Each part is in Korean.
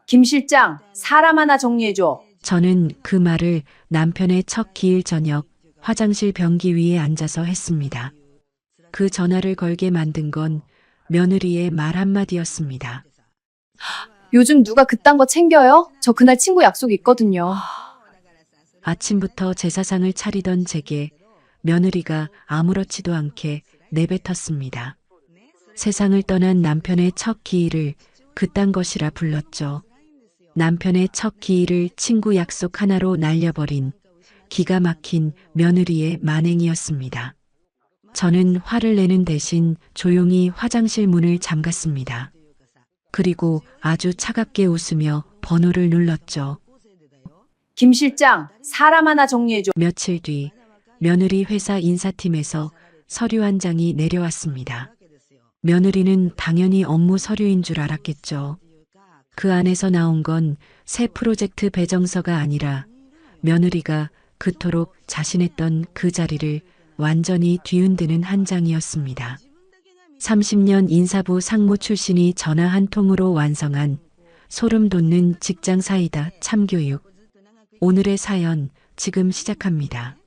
김 실장, 사람 하나 정리해줘. 저는 그 말을 남편의 첫 기일 저녁 화장실 변기 위에 앉아서 했습니다. 그 전화를 걸게 만든 건 며느리의 말 한마디였습니다. 요즘 누가 그딴 거 챙겨요? 저 그날 친구 약속 있거든요. 아침부터 제사상을 차리던 제게 며느리가 아무렇지도 않게 내뱉었습니다. 세상을 떠난 남편의 첫 기일을 그딴 것이라 불렀죠. 남편의 첫 기일을 친구 약속 하나로 날려버린 기가 막힌 며느리의 만행이었습니다. 저는 화를 내는 대신 조용히 화장실 문을 잠갔습니다. 그리고 아주 차갑게 웃으며 번호를 눌렀죠. 김 실장, 사람 하나 정리해줘. 며칠 뒤 며느리 회사 인사팀에서 서류 한 장이 내려왔습니다. 며느리는 당연히 업무 서류인 줄 알았겠죠. 그 안에서 나온 건 새 프로젝트 배정서가 아니라 며느리가 그토록 자신했던 그 자리를 완전히 뒤흔드는 한 장이었습니다. 30년 인사부 상무 출신이 전화 한 통으로 완성한 소름 돋는 직장 사이다 참교육. 오늘의 사연 지금 시작합니다.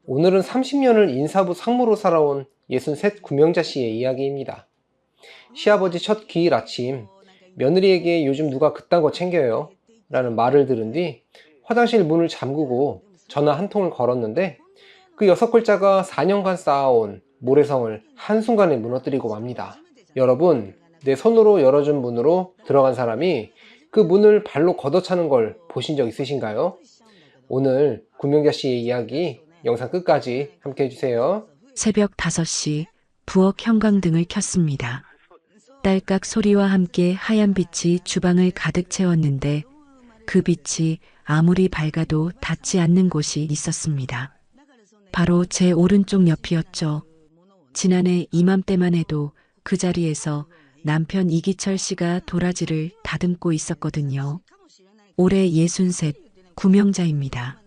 오늘은 30년을 인사부 상무로 살아온 63 구명자 씨의 이야기입니다. 시아버지 첫 기일 아침, 며느리에게 요즘 누가 그딴 거 챙겨요? 라는 말을 들은 뒤 화장실 문을 잠그고 전화 한 통을 걸었는데 그 6글자가 4년간 쌓아온 모래성을 한순간에 무너뜨리고 맙니다. 여러분, 내 손으로 열어준 문으로 들어간 사람이 그 문을 발로 걷어차는 걸 보신 적 있으신가요? 오늘 구명자 씨의 이야기 영상 끝까지 함께 해주세요. 새벽 5시 부엌 형광등을 켰습니다. 딸깍 소리와 함께 하얀 빛이 주방을 가득 채웠는데 그 빛이 아무리 밝아도 닿지 않는 곳이 있었습니다. 바로 제 오른쪽 옆이었죠. 지난해 이맘때만 해도 그 자리에서 남편 이기철 씨가 도라지를 다듬고 있었거든요. 올해 63 구명자입니다.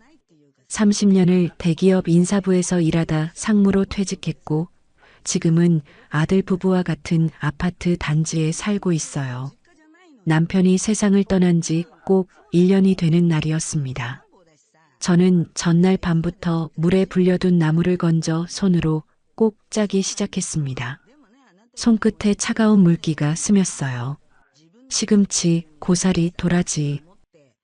30년을 대기업 인사부에서 일하다 상무로 퇴직했고 지금은 아들 부부와 같은 아파트 단지에 살고 있어요. 남편이 세상을 떠난 지 꼭 1년이 되는 날이었습니다. 저는 전날 밤부터 물에 불려둔 나무를 건져 손으로 꼭 짜기 시작했습니다. 손끝에 차가운 물기가 스쳤어요. 시금치, 고사리, 도라지,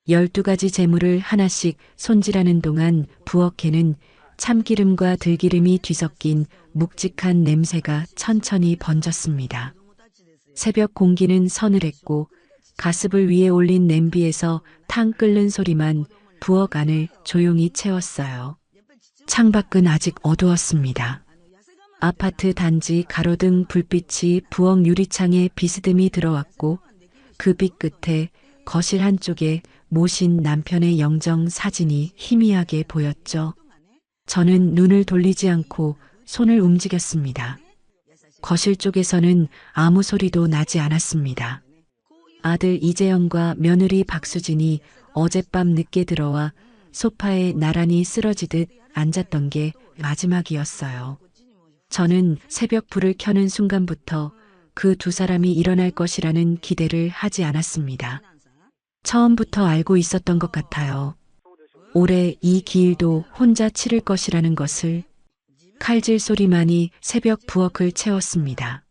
12가지 재물을 하나씩 손질하는 동안 부엌에는 참기름과 들기름이 뒤섞인 묵직한 냄새가 천천히 번졌습니다. 새벽 공기는 서늘했고 가스불 위에 올린 냄비에서 탕 끓는 소리만 부엌 안을 조용히 채웠어요. 창밖은 아직 어두웠습니다. 아파트 단지 가로등 불빛이 부엌 유리창에 비스듬히 들어왔고 그 빛 끝에 거실 한쪽에 모신 남편의 영정 사진이 희미하게 보였죠. 저는 눈을 돌리지 않고 손을 움직였습니다. 거실 쪽에서는 아무 소리도 나지 않았습니다. 아들 이재영과 며느리 박수진이 어젯밤 늦게 들어와 소파에 나란히 쓰러지듯 앉았던 게 마지막이었어요. 저는 새벽 불을 켜는 순간부터 그 두 사람이 일어날 것이라는 기대를 하지 않았습니다. 처음부터 알고 있었던 것 같아요. 올해 이 기일도 혼자 치를 것이라는 것을. 칼질 소리만이 새벽 부엌을 채웠습니다.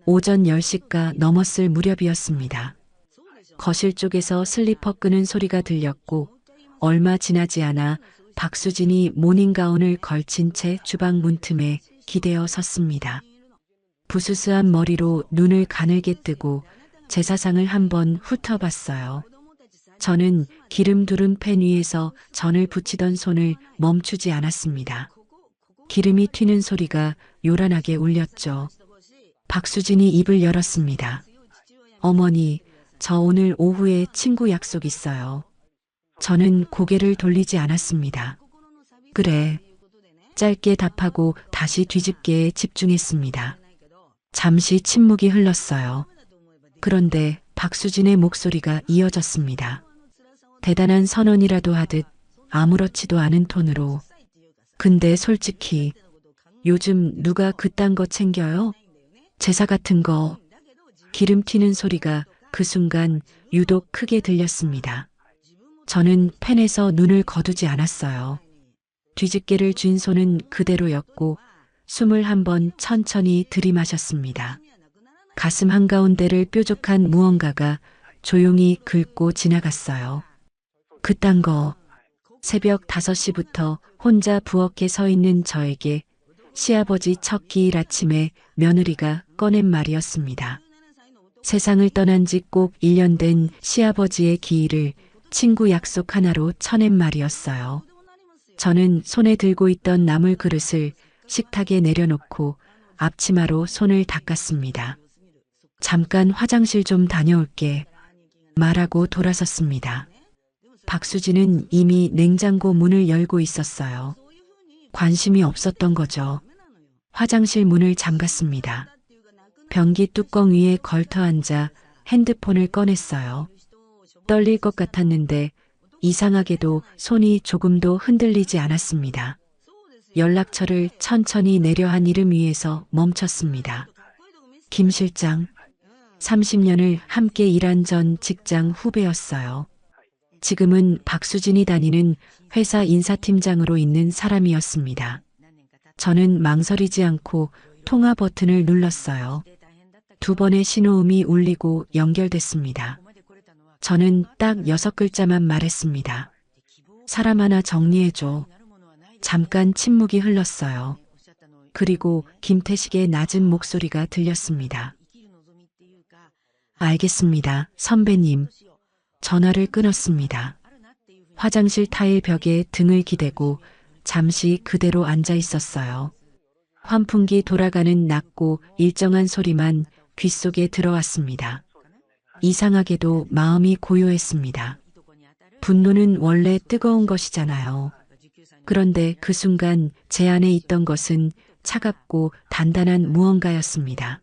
오전 10시가 넘었을 무렵이었습니다. 거실 쪽에서 슬리퍼 끄는 소리가 들렸고 얼마 지나지 않아 박수진이 모닝가운을 걸친 채 주방 문틈에 기대어 섰습니다. 부스스한 머리로 눈을 가늘게 뜨고 제사상을 한번 훑어봤어요. 저는 기름 두른 팬 위에서 전을 붙이던 손을 멈추지 않았습니다. 기름이 튀는 소리가 요란하게 울렸죠. 박수진이 입을 열었습니다. 어머니, 저 오늘 오후에 친구 약속 있어요. 저는 고개를 돌리지 않았습니다. 그래. 짧게 답하고 다시 뒤집기에 집중했습니다. 잠시 침묵이 흘렀어요. 그런데 박수진의 목소리가 이어졌습니다. 대단한 선언이라도 하듯 아무렇지도 않은 톤으로. 근데 솔직히 요즘 누가 그딴 거 챙겨요? 제사 같은 거. 기름 튀는 소리가 그 순간 유독 크게 들렸습니다. 저는 펜에서 눈을 거두지 않았어요. 뒤집개를 쥔 손은 그대로였고 21번 천천히 들이마셨습니다. 가슴 한가운데를 뾰족한 무언가가 조용히 긁고 지나갔어요. 그딴 거. 새벽 5시부터 혼자 부엌에 서 있는 저에게 시아버지 첫 기일 아침에 며느리가 꺼낸 말이었습니다. 세상을 떠난 지 꼭 1년 된 시아버지의 기일을 친구 약속 하나로 쳐낸 말이었어요. 저는 손에 들고 있던 나물 그릇을 식탁에 내려놓고 앞치마로 손을 닦았습니다. 잠깐 화장실 좀 다녀올게 말하고 돌아섰습니다. 박수진은 이미 냉장고 문을 열고 있었어요. 관심이 없었던 거죠. 화장실 문을 잠갔습니다. 변기 뚜껑 위에 걸터 앉아 핸드폰을 꺼냈어요. 떨릴 것 같았는데 이상하게도 손이 조금도 흔들리지 않았습니다. 연락처를 천천히 내려한 이름 위에서 멈췄습니다. 김 실장. 30년을 함께 일한 전 직장 후배였어요. 지금은 박수진이 다니는 회사 인사팀장으로 있는 사람이었습니다. 저는 망설이지 않고 통화 버튼을 눌렀어요. 2번의 신호음이 울리고 연결됐습니다. 저는 딱 6글자만 말했습니다. 사람 하나 정리해줘. 잠깐 침묵이 흘렀어요. 그리고 김태식의 낮은 목소리가 들렸습니다. 알겠습니다, 선배님. 전화를 끊었습니다. 화장실 타일 벽에 등을 기대고 잠시 그대로 앉아 있었어요. 환풍기 돌아가는 낮고 일정한 소리만 귓속에 들어왔습니다. 이상하게도 마음이 고요했습니다. 분노는 원래 뜨거운 것이잖아요. 그런데 그 순간 제 안에 있던 것은 차갑고 단단한 무언가였습니다.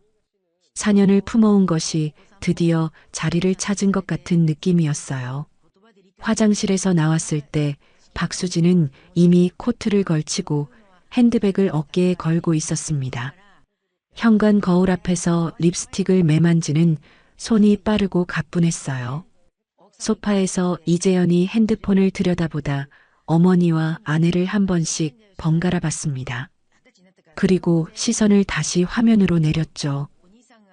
4년을 품어온 것이 드디어 자리를 찾은 것 같은 느낌이었어요. 화장실에서 나왔을 때 박수진은 이미 코트를 걸치고 핸드백을 어깨에 걸고 있었습니다. 현관 거울 앞에서 립스틱을 매만지는 손이 빠르고 가뿐했어요. 소파에서 이재연이 핸드폰을 들여다보다 어머니와 아내를 한 번씩 번갈아 봤습니다. 그리고 시선을 다시 화면으로 내렸죠.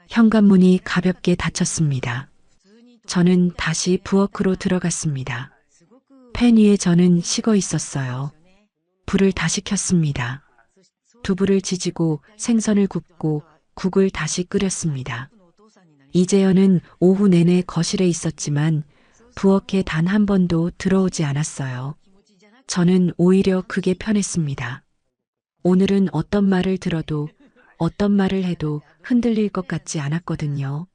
현관문이 가볍게 닫혔습니다. 저는 다시 부엌으로 들어갔습니다. 팬 위에 저는 식어 있었어요. 불을 다시 켰습니다. 두부를 지지고 생선을 굽고 국을 다시 끓였습니다. 이재연은 오후 내내 거실에 있었지만 부엌에 단 한 번도 들어오지 않았어요. 저는 오히려 그게 편했습니다. 오늘은 어떤 말을 들어도 어떤 말을 해도 흔들릴 것 같지 않았거든요.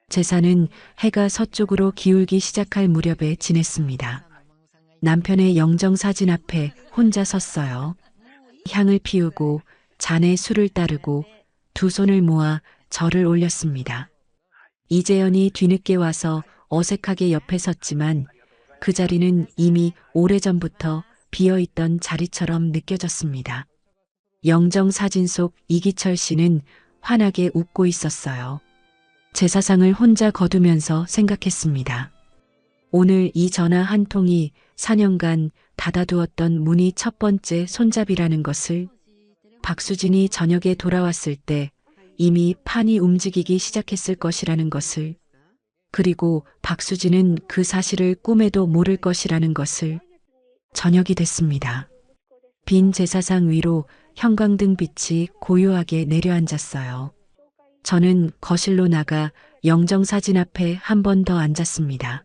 제사는 해가 서쪽으로 기울기 시작할 무렵에 지냈습니다. 남편의 영정사진 앞에 혼자 섰어요. 향을 피우고 잔에 술을 따르고 두 손을 모아 절을 올렸습니다. 이재연이 뒤늦게 와서 어색하게 옆에 섰지만 그 자리는 이미 오래전부터 비어있던 자리처럼 느껴졌습니다. 영정사진 속 이기철 씨는 환하게 웃고 있었어요. 제사상을 혼자 거두면서 생각했습니다. 오늘 이 전화 한 통이 4년간 닫아두었던 문이 첫 번째 손잡이라는 것을, 박수진이 저녁에 돌아왔을 때 이미 판이 움직이기 시작했을 것이라는 것을, 그리고 박수진은 그 사실을 꿈에도 모를 것이라는 것을. 저녁이 됐습니다. 빈 제사상 위로 형광등 빛이 고요하게 내려앉았어요. 저는 거실로 나가 영정사진 앞에 한 번 더 앉았습니다.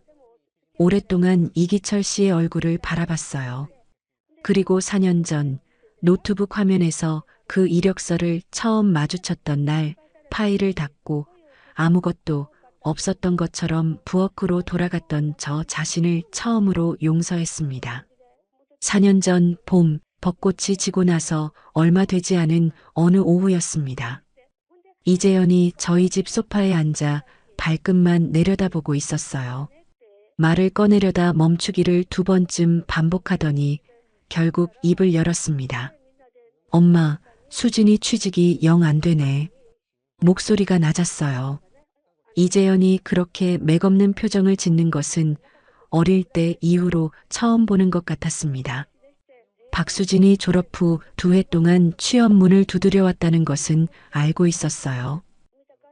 오랫동안 이기철 씨의 얼굴을 바라봤어요. 그리고 4년 전 노트북 화면에서 그 이력서를 처음 마주쳤던 날 파일을 닫고 아무것도 없었던 것처럼 부엌으로 돌아갔던 저 자신을 처음으로 용서했습니다. 4년 전 봄, 벚꽃이 지고 나서 얼마 되지 않은 어느 오후였습니다. 이재연이 저희 집 소파에 앉아 발끝만 내려다보고 있었어요. 말을 꺼내려다 멈추기를 2번쯤 반복하더니 결국 입을 열었습니다. 엄마, 수진이 취직이 영 안 되네. 목소리가 낮았어요. 이재현이 그렇게 맥없는 표정을 짓는 것은 어릴 때 이후로 처음 보는 것 같았습니다. 박수진이 졸업 후 2해 동안 취업문을 두드려왔다는 것은 알고 있었어요.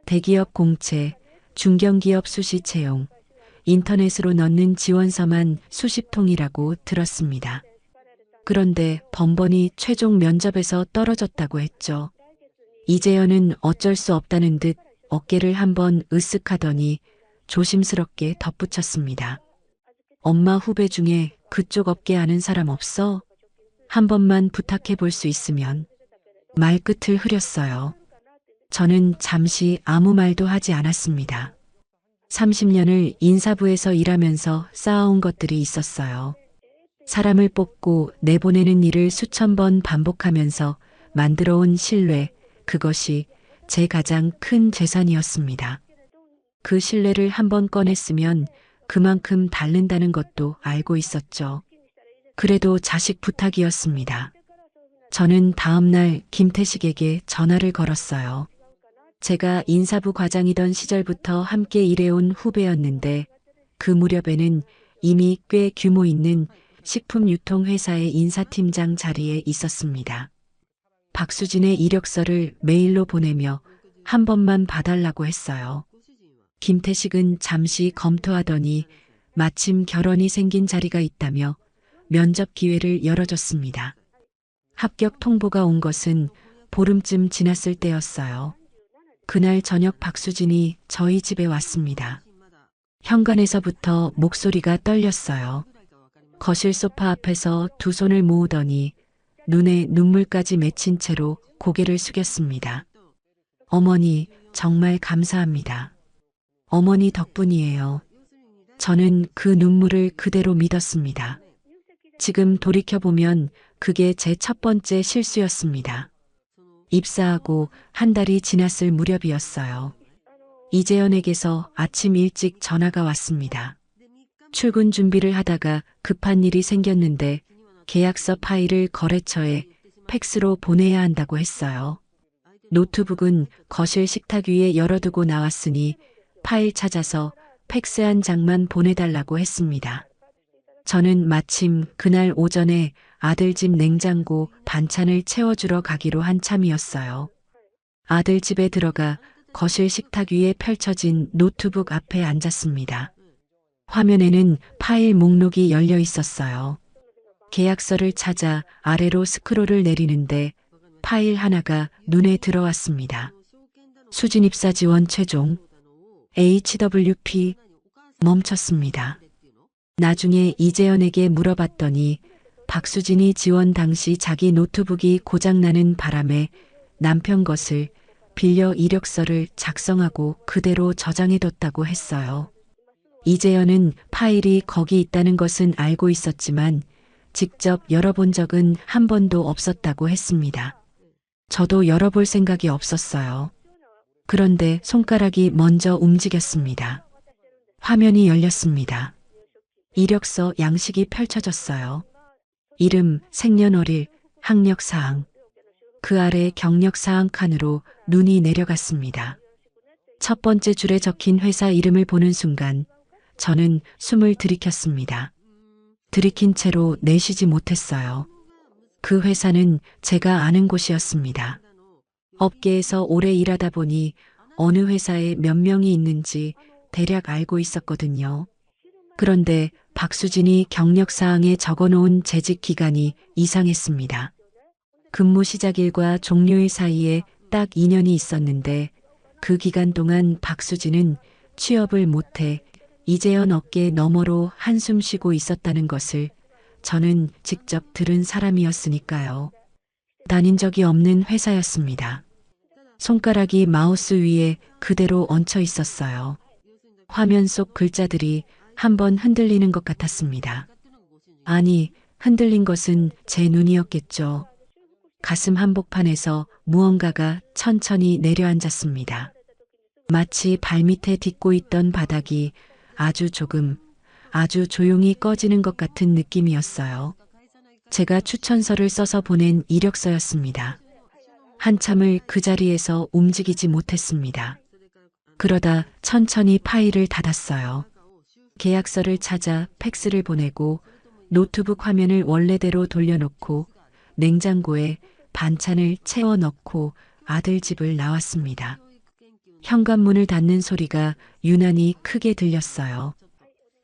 대기업 공채, 중견기업 수시 채용, 인터넷으로 넣는 지원서만 수십 통이라고 들었습니다. 그런데 번번이 최종 면접에서 떨어졌다고 했죠. 이재현은 어쩔 수 없다는 듯 어깨를 한번 으쓱하더니 조심스럽게 덧붙였습니다. 엄마 후배 중에 그쪽 업계 아는 사람 없어? 한 번만 부탁해 볼 수 있으면. 말끝을 흐렸어요. 저는 잠시 아무 말도 하지 않았습니다. 30년을 인사부에서 일하면서 쌓아온 것들이 있었어요. 사람을 뽑고 내보내는 일을 수천 번 반복하면서 만들어온 신뢰, 그것이 제 가장 큰 재산이었습니다. 그 신뢰를 한번 꺼냈으면 그만큼 닳는다는 것도 알고 있었죠. 그래도 자식 부탁이었습니다. 저는 다음 날 김태식에게 전화를 걸었어요. 제가 인사부 과장이던 시절부터 함께 일해온 후배였는데 그 무렵에는 이미 꽤 규모 있는 식품유통회사의 인사팀장 자리에 있었습니다. 박수진의 이력서를 메일로 보내며 한 번만 봐달라고 했어요. 김태식은 잠시 검토하더니 마침 결혼이 생긴 자리가 있다며 면접 기회를 열어줬습니다. 합격 통보가 온 것은 보름쯤 지났을 때였어요. 그날 저녁 박수진이 저희 집에 왔습니다. 현관에서부터 목소리가 떨렸어요. 거실 소파 앞에서 두 손을 모으더니 눈에 눈물까지 맺힌 채로 고개를 숙였습니다. 어머니, 정말 감사합니다. 어머니 덕분이에요. 저는 그 눈물을 그대로 믿었습니다. 지금 돌이켜보면 그게 제 첫 번째 실수였습니다. 입사하고 한 달이 지났을 무렵이었어요. 이재현에게서 아침 일찍 전화가 왔습니다. 출근 준비를 하다가 급한 일이 생겼는데 계약서 파일을 거래처에 팩스로 보내야 한다고 했어요. 노트북은 거실 식탁 위에 열어두고 나왔으니 파일 찾아서 팩스 한 장만 보내달라고 했습니다. 저는 마침 그날 오전에 아들 집 냉장고 반찬을 채워주러 가기로 한 참이었어요. 아들 집에 들어가 거실 식탁 위에 펼쳐진 노트북 앞에 앉았습니다. 화면에는 파일 목록이 열려 있었어요. 계약서를 찾아 아래로 스크롤을 내리는데 파일 하나가 눈에 들어왔습니다. 수진 입사 지원 최종 HWP 멈췄습니다. 나중에 이재현에게 물어봤더니 박수진이 지원 당시 자기 노트북이 고장나는 바람에 남편 것을 빌려 이력서를 작성하고 그대로 저장해뒀다고 했어요. 이재현은 파일이 거기 있다는 것은 알고 있었지만 직접 열어본 적은 한 번도 없었다고 했습니다. 저도 열어볼 생각이 없었어요. 그런데 손가락이 먼저 움직였습니다. 화면이 열렸습니다. 이력서 양식이 펼쳐졌어요. 이름, 생년월일, 학력사항. 그 아래 경력사항 칸으로 눈이 내려갔습니다. 첫 번째 줄에 적힌 회사 이름을 보는 순간 저는 숨을 들이켰습니다. 들이킨 채로 내쉬지 못했어요. 그 회사는 제가 아는 곳이었습니다. 업계에서 오래 일하다 보니 어느 회사에 몇 명이 있는지 대략 알고 있었거든요. 그런데 박수진이 경력사항에 적어놓은 재직 기간이 이상했습니다. 근무 시작일과 종료일 사이에 딱 2년이 있었는데 그 기간 동안 박수진은 취업을 못해 이재현 어깨 너머로 한숨 쉬고 있었다는 것을 저는 직접 들은 사람이었으니까요. 다닌 적이 없는 회사였습니다. 손가락이 마우스 위에 그대로 얹혀 있었어요. 화면 속 글자들이 한번 흔들리는 것 같았습니다. 아니, 흔들린 것은 제 눈이었겠죠. 가슴 한복판에서 무언가가 천천히 내려앉았습니다. 마치 발밑에 딛고 있던 바닥이 아주 조금, 아주 조용히 꺼지는 것 같은 느낌이었어요. 제가 추천서를 써서 보낸 이력서였습니다. 한참을 그 자리에서 움직이지 못했습니다. 그러다 천천히 파일을 닫았어요. 계약서를 찾아 팩스를 보내고 노트북 화면을 원래대로 돌려놓고 냉장고에 반찬을 채워 넣고 아들 집을 나왔습니다. 현관문을 닫는 소리가 유난히 크게 들렸어요.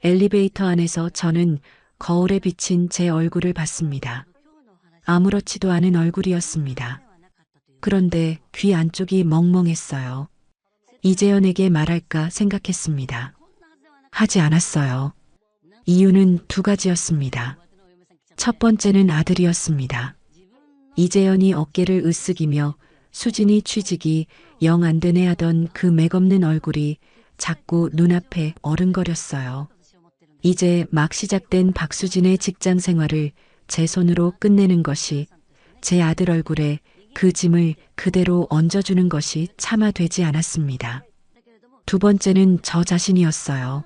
엘리베이터 안에서 저는 거울에 비친 제 얼굴을 봤습니다. 아무렇지도 않은 얼굴이었습니다. 그런데 귀 안쪽이 멍멍했어요. 이재현에게 말할까 생각했습니다. 하지 않았어요. 이유는 두 가지였습니다. 첫 번째는 아들이었습니다. 이재현이 어깨를 으쓱이며 수진이 취직이 영 안 되네 하던 그 맥없는 얼굴이 자꾸 눈앞에 어른거렸어요. 이제 막 시작된 박수진의 직장 생활을 제 손으로 끝내는 것이, 제 아들 얼굴에 그 짐을 그대로 얹어주는 것이 차마 되지 않았습니다. 두 번째는 저 자신이었어요.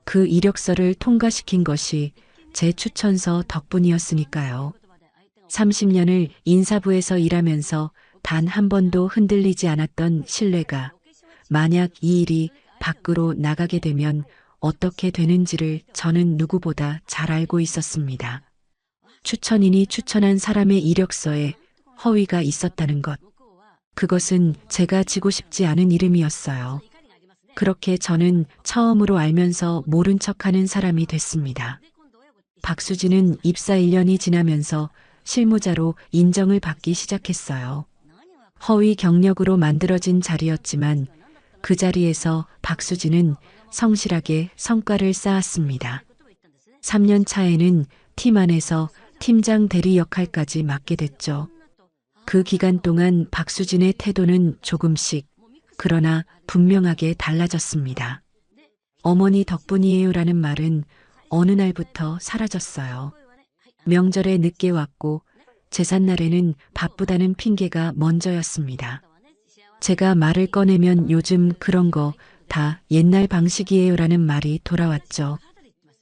그 이력서를 통과시킨 것이 제 추천서 덕분이었으니까요. 30년을 인사부에서 일하면서 단 한 번도 흔들리지 않았던 신뢰가 만약 이 일이 밖으로 나가게 되면 어떻게 되는지를 저는 누구보다 잘 알고 있었습니다. 추천인이 추천한 사람의 이력서에 허위가 있었다는 것. 그것은 제가 지고 싶지 않은 이름이었어요. 그렇게 저는 처음으로 알면서 모른 척하는 사람이 됐습니다. 박수진은 입사 1년이 지나면서 실무자로 인정을 받기 시작했어요. 허위 경력으로 만들어진 자리였지만 그 자리에서 박수진은 성실하게 성과를 쌓았습니다. 3년 차에는 팀 안에서 팀장 대리 역할까지 맡게 됐죠. 그 기간 동안 박수진의 태도는 조금씩, 그러나 분명하게 달라졌습니다. 어머니 덕분이에요라는 말은 어느 날부터 사라졌어요. 명절에 늦게 왔고 제삿날에는 바쁘다는 핑계가 먼저였습니다. 제가 말을 꺼내면 요즘 그런 거 다 옛날 방식이에요라는 말이 돌아왔죠.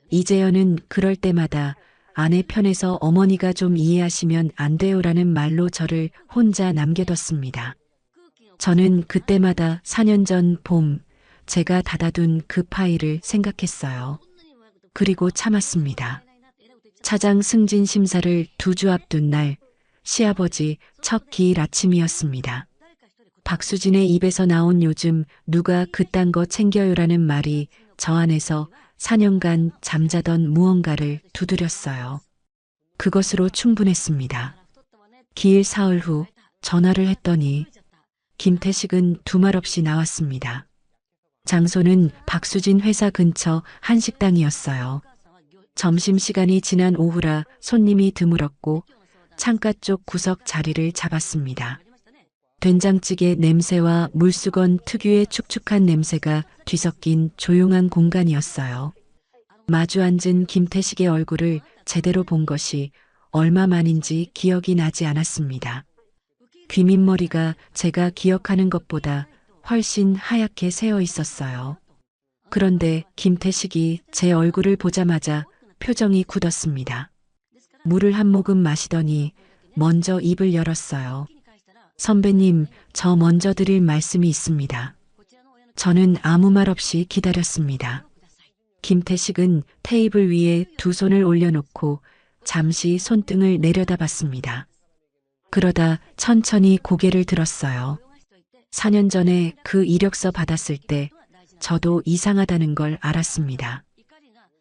이재현은 그럴 때마다 아내 편에서 어머니가 좀 이해하시면 안 돼요라는 말로 저를 혼자 남겨뒀습니다. 저는 그때마다 4년 전 봄 제가 닫아둔 그 파일을 생각했어요. 그리고 참았습니다. 차장 승진 심사를 2주 앞둔 날 시아버지 첫 기일 아침이었습니다. 박수진의 입에서 나온 요즘 누가 그딴 거 챙겨요라는 말이 저 안에서 4년간 잠자던 무언가를 두드렸어요. 그것으로 충분했습니다. 기일 사흘 후 전화를 했더니 김태식은 두말 없이 나왔습니다. 장소는 박수진 회사 근처 한식당이었어요. 점심시간이 지난 오후라 손님이 드물었고 창가 쪽 구석 자리를 잡았습니다. 된장찌개 냄새와 물수건 특유의 축축한 냄새가 뒤섞인 조용한 공간이었어요. 마주 앉은 김태식의 얼굴을 제대로 본 것이 얼마 만인지 기억이 나지 않았습니다. 귀밑머리가 제가 기억하는 것보다 훨씬 하얗게 새어 있었어요. 그런데 김태식이 제 얼굴을 보자마자 표정이 굳었습니다. 물을 한 모금 마시더니 먼저 입을 열었어요. 선배님, 저 먼저 드릴 말씀이 있습니다. 저는 아무 말 없이 기다렸습니다. 김태식은 테이블 위에 두 손을 올려놓고 잠시 손등을 내려다봤습니다. 그러다 천천히 고개를 들었어요. 4년 전에 그 이력서 받았을 때 저도 이상하다는 걸 알았습니다.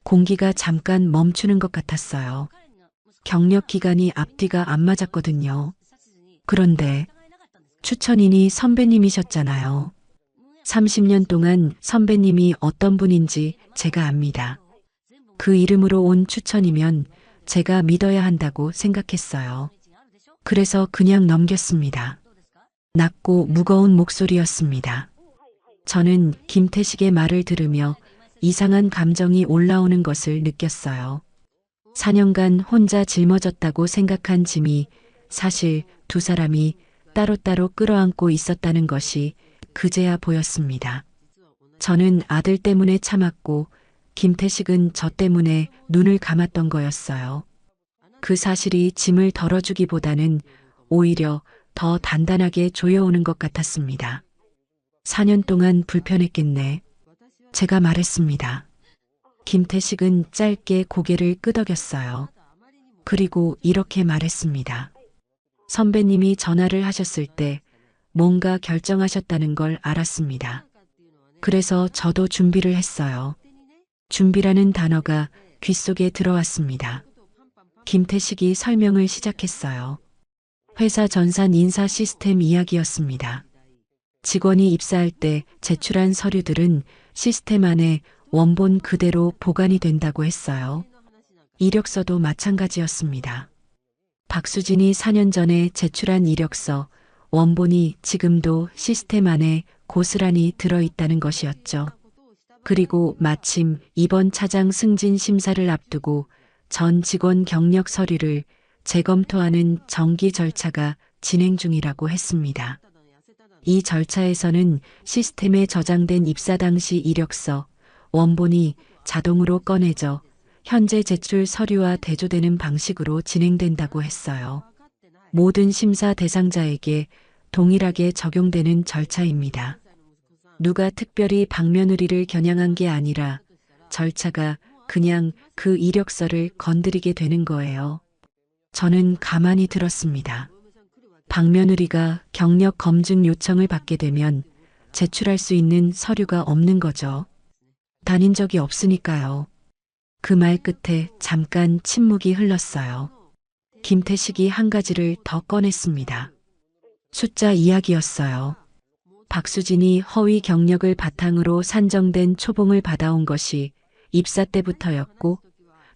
공기가 잠깐 멈추는 것 같았어요. 경력 기간이 앞뒤가 안 맞았거든요. 그런데 추천인이 선배님이셨잖아요. 30년 동안 선배님이 어떤 분인지 제가 압니다. 그 이름으로 온 추천이면 제가 믿어야 한다고 생각했어요. 그래서 그냥 넘겼습니다. 낮고 무거운 목소리였습니다. 저는 김태식의 말을 들으며 이상한 감정이 올라오는 것을 느꼈어요. 4년간 혼자 짊어졌다고 생각한 짐이 사실 두 사람이 따로따로 끌어안고 있었다는 것이 그제야 보였습니다. 저는 아들 때문에 참았고 김태식은 저 때문에 눈을 감았던 거였어요. 그 사실이 짐을 덜어주기보다는 오히려 더 단단하게 조여오는 것 같았습니다. 4년 동안 불편했겠네. 제가 말했습니다. 김태식은 짧게 고개를 끄덕였어요. 그리고 이렇게 말했습니다. 선배님이 전화를 하셨을 때 뭔가 결정하셨다는 걸 알았습니다. 그래서 저도 준비를 했어요. 준비라는 단어가 귓속에 들어왔습니다. 김태식이 설명을 시작했어요. 회사 전산 인사 시스템 이야기였습니다. 직원이 입사할 때 제출한 서류들은 시스템 안에 원본 그대로 보관이 된다고 했어요. 이력서도 마찬가지였습니다. 박수진이 4년 전에 제출한 이력서, 원본이 지금도 시스템 안에 고스란히 들어있다는 것이었죠. 그리고 마침 이번 차장 승진 심사를 앞두고 전 직원 경력 서류를 재검토하는 정기 절차가 진행 중이라고 했습니다. 이 절차에서는 시스템에 저장된 입사 당시 이력서, 원본이 자동으로 꺼내져 현재 제출 서류와 대조되는 방식으로 진행된다고 했어요. 모든 심사 대상자에게 동일하게 적용되는 절차입니다. 누가 특별히 박며느리를 겨냥한 게 아니라 절차가 그냥 그 이력서를 건드리게 되는 거예요. 저는 가만히 들었습니다. 박며느리가 경력 검증 요청을 받게 되면 제출할 수 있는 서류가 없는 거죠. 다닌 적이 없으니까요. 그 말 끝에 잠깐 침묵이 흘렀어요. 김태식이 한 가지를 더 꺼냈습니다. 숫자 이야기였어요. 박수진이 허위 경력을 바탕으로 산정된 초봉을 받아온 것이 입사 때부터였고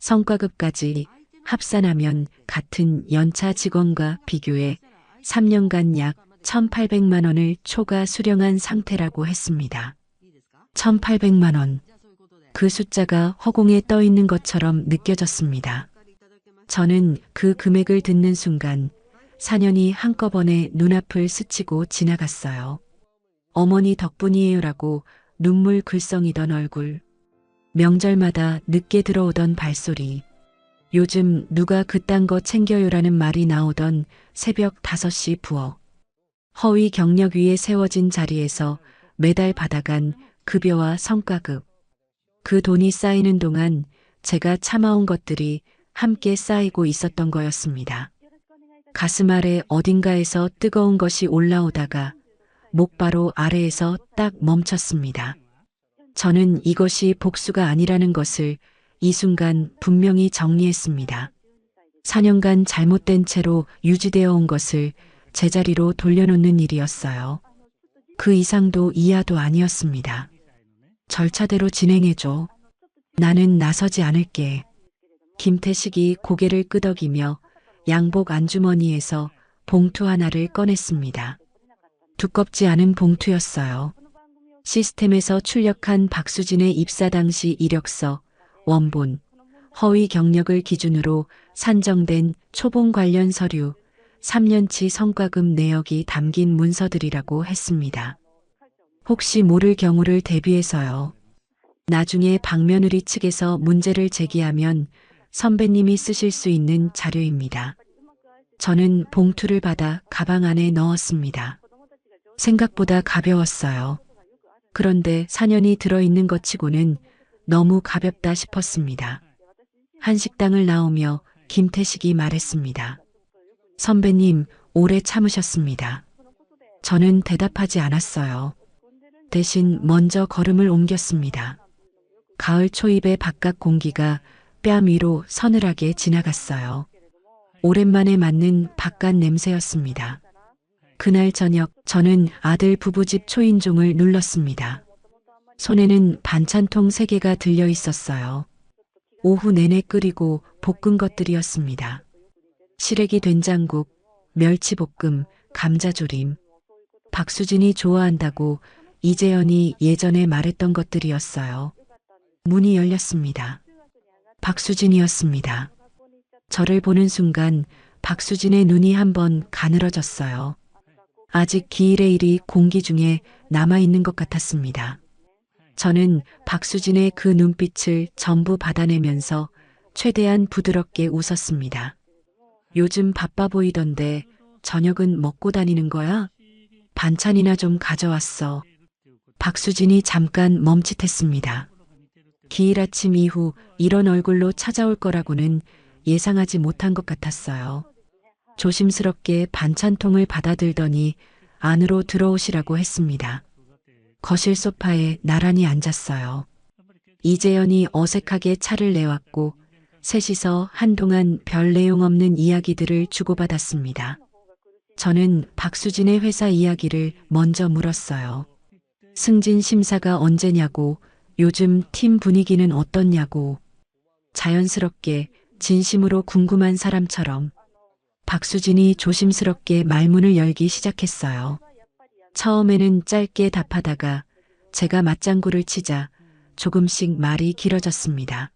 성과급까지 합산하면 같은 연차 직원과 비교해 3년간 약 1,800만 원을 초과 수령한 상태라고 했습니다. 1,800만 원. 그 숫자가 허공에 떠 있는 것처럼 느껴졌습니다. 저는 그 금액을 듣는 순간 4년이 한꺼번에 눈앞을 스치고 지나갔어요. 어머니 덕분이에요라고 눈물 글썽이던 얼굴. 명절마다 늦게 들어오던 발소리. 요즘 누가 그딴 거 챙겨요라는 말이 나오던 새벽 5시 부엌. 허위 경력 위에 세워진 자리에서 매달 받아간 급여와 성과급. 그 돈이 쌓이는 동안 제가 참아온 것들이 함께 쌓이고 있었던 거였습니다. 가슴 아래 어딘가에서 뜨거운 것이 올라오다가 목바로 아래에서 딱 멈췄습니다. 저는 이것이 복수가 아니라는 것을 이 순간 분명히 정리했습니다. 4년간 잘못된 채로 유지되어 온 것을 제자리로 돌려놓는 일이었어요. 그 이상도 이하도 아니었습니다. 절차대로 진행해줘. 나는 나서지 않을게. 김태식이 고개를 끄덕이며 양복 안주머니에서 봉투 하나를 꺼냈습니다. 두껍지 않은 봉투였어요. 시스템에서 출력한 박수진의 입사 당시 이력서, 원본, 허위 경력을 기준으로 산정된 초봉 관련 서류, 3년치 성과급 내역이 담긴 문서들이라고 했습니다. 혹시 모를 경우를 대비해서요. 나중에 박며느리 측에서 문제를 제기하면 선배님이 쓰실 수 있는 자료입니다. 저는 봉투를 받아 가방 안에 넣었습니다. 생각보다 가벼웠어요. 그런데 4년이 들어있는 것 치고는 너무 가볍다 싶었습니다. 한식당을 나오며 김태식이 말했습니다. 선배님, 오래 참으셨습니다. 저는 대답하지 않았어요. 대신 먼저 걸음을 옮겼습니다. 가을 초입의 바깥 공기가 뺨 위로 서늘하게 지나갔어요. 오랜만에 맡는 바깥 냄새였습니다. 그날 저녁 저는 아들 부부집 초인종을 눌렀습니다. 손에는 반찬통 3개가 들려 있었어요. 오후 내내 끓이고 볶은 것들이었습니다. 시래기 된장국, 멸치볶음, 감자조림. 박수진이 좋아한다고 이재현이 예전에 말했던 것들이었어요. 문이 열렸습니다. 박수진이었습니다. 저를 보는 순간 박수진의 눈이 한번 가늘어졌어요. 아직 기일의 일이 공기 중에 남아있는 것 같았습니다. 저는 박수진의 그 눈빛을 전부 받아내면서 최대한 부드럽게 웃었습니다. 요즘 바빠 보이던데 저녁은 먹고 다니는 거야? 반찬이나 좀 가져왔어. 박수진이 잠깐 멈칫했습니다. 기일 아침 이후 이런 얼굴로 찾아올 거라고는 예상하지 못한 것 같았어요. 조심스럽게 반찬통을 받아들더니 안으로 들어오시라고 했습니다. 거실 소파에 나란히 앉았어요. 이재연이 어색하게 차를 내왔고 셋이서 한동안 별 내용 없는 이야기들을 주고받았습니다. 저는 박수진의 회사 이야기를 먼저 물었어요. 승진 심사가 언제냐고, 요즘 팀 분위기는 어떻냐고. 자연스럽게 진심으로 궁금한 사람처럼 박수진이 조심스럽게 말문을 열기 시작했어요. 처음에는 짧게 답하다가 제가 맞장구를 치자 조금씩 말이 길어졌습니다.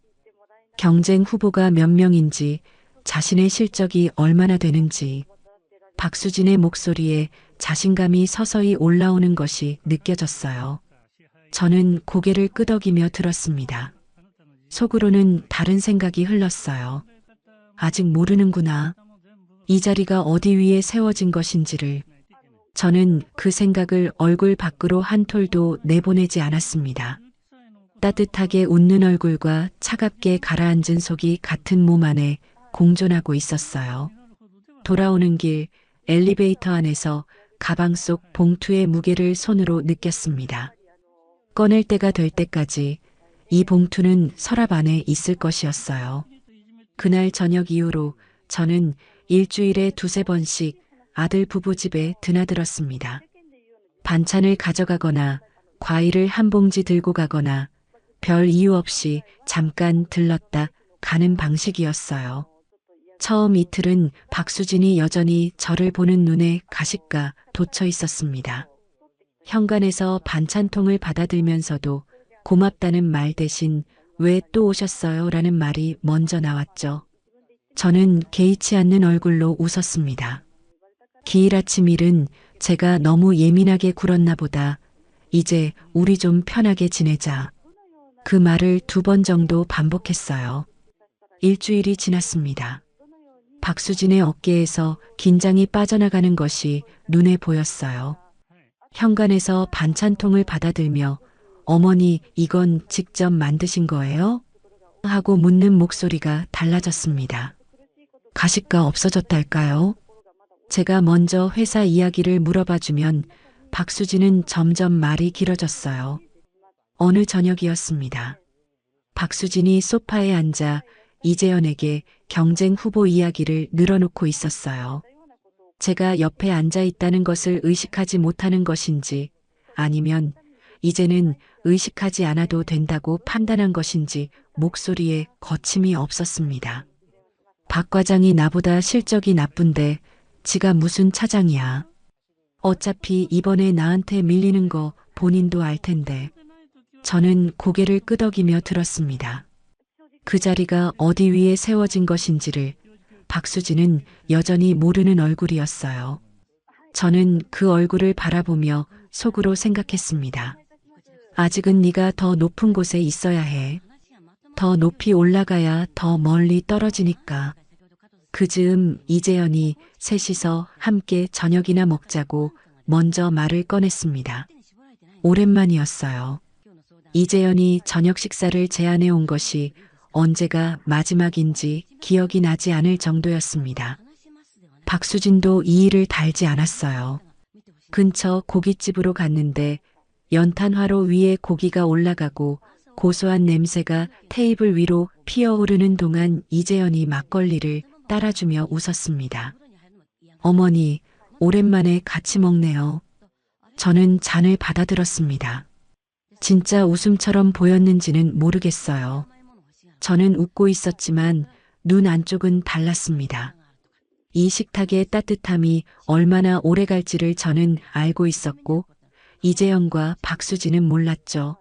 경쟁 후보가 몇 명인지, 자신의 실적이 얼마나 되는지, 박수진의 목소리에 자신감이 서서히 올라오는 것이 느껴졌어요. 저는 고개를 끄덕이며 들었습니다. 속으로는 다른 생각이 흘렀어요. 아직 모르는구나. 이 자리가 어디 위에 세워진 것인지를. 저는 그 생각을 얼굴 밖으로 한 톨도 내보내지 않았습니다. 따뜻하게 웃는 얼굴과 차갑게 가라앉은 속이 같은 몸 안에 공존하고 있었어요. 돌아오는 길 엘리베이터 안에서 가방 속 봉투의 무게를 손으로 느꼈습니다. 꺼낼 때가 될 때까지 이 봉투는 서랍 안에 있을 것이었어요. 그날 저녁 이후로 저는 일주일에 2~3번씩 아들 부부 집에 드나들었습니다. 반찬을 가져가거나 과일을 한 봉지 들고 가거나 별 이유 없이 잠깐 들렀다 가는 방식이었어요. 처음 이틀은 박수진이 여전히 저를 보는 눈에 가식과 돋쳐 있었습니다. 현관에서 반찬통을 받아들면서도 고맙다는 말 대신 왜 또 오셨어요? 라는 말이 먼저 나왔죠. 저는 개의치 않는 얼굴로 웃었습니다. 기일 아침 일은 제가 너무 예민하게 굴었나 보다. 이제 우리 좀 편하게 지내자. 그 말을 2번 정도 반복했어요. 일주일이 지났습니다. 박수진의 어깨에서 긴장이 빠져나가는 것이 눈에 보였어요. 현관에서 반찬통을 받아들며 어머니 이건 직접 만드신 거예요? 하고 묻는 목소리가 달라졌습니다. 가식과 없어졌달까요? 제가 먼저 회사 이야기를 물어봐주면 박수진은 점점 말이 길어졌어요. 어느 저녁이었습니다. 박수진이 소파에 앉아 이재연에게 경쟁 후보 이야기를 늘어놓고 있었어요. 제가 옆에 앉아 있다는 것을 의식하지 못하는 것인지 아니면 이제는 의식하지 않아도 된다고 판단한 것인지 목소리에 거침이 없었습니다. 박 과장이 나보다 실적이 나쁜데 지가 무슨 차장이야. 어차피 이번에 나한테 밀리는 거 본인도 알 텐데. 저는 고개를 끄덕이며 들었습니다. 그 자리가 어디 위에 세워진 것인지를 박수진은 여전히 모르는 얼굴이었어요. 저는 그 얼굴을 바라보며 속으로 생각했습니다. 아직은 네가 더 높은 곳에 있어야 해. 더 높이 올라가야 더 멀리 떨어지니까. 그 즈음 이재연이 셋이서 함께 저녁이나 먹자고 먼저 말을 꺼냈습니다. 오랜만이었어요. 이재연이 저녁 식사를 제안해 온 것이 언제가 마지막인지 기억이 나지 않을 정도였습니다. 박수진도 이 일을 달지 않았어요. 근처 고깃집으로 갔는데 연탄화로 위에 고기가 올라가고 고소한 냄새가 테이블 위로 피어오르는 동안 이재연이 막걸리를 따라주며 웃었습니다. 어머니, 오랜만에 같이 먹네요. 저는 잔을 받아들었습니다. 진짜 웃음처럼 보였는지는 모르겠어요. 저는 웃고 있었지만 눈 안쪽은 달랐습니다. 이 식탁의 따뜻함이 얼마나 오래 갈지를 저는 알고 있었고 이재영과 박수진은 몰랐죠.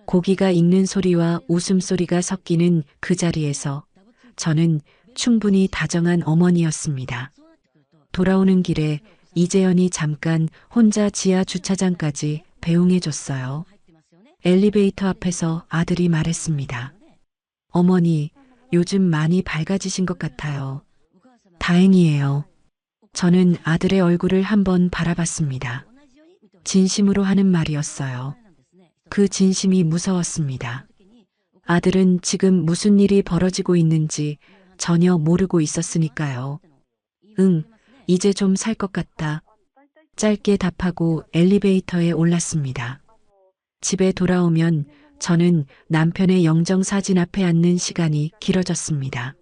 고기가 익는 소리와 웃음소리가 섞이는 그 자리에서 저는 충분히 다정한 어머니였습니다. 돌아오는 길에 이재연이 잠깐 혼자 지하 주차장까지 배웅해줬어요. 엘리베이터 앞에서 아들이 말했습니다. 어머니, 요즘 많이 밝아지신 것 같아요. 다행이에요. 저는 아들의 얼굴을 한번 바라봤습니다. 진심으로 하는 말이었어요. 그 진심이 무서웠습니다. 아들은 지금 무슨 일이 벌어지고 있는지 전혀 모르고 있었으니까요. 응, 이제 좀 살 것 같다. 짧게 답하고 엘리베이터에 올랐습니다. 집에 돌아오면 저는 남편의 영정사진 앞에 앉는 시간이 길어졌습니다.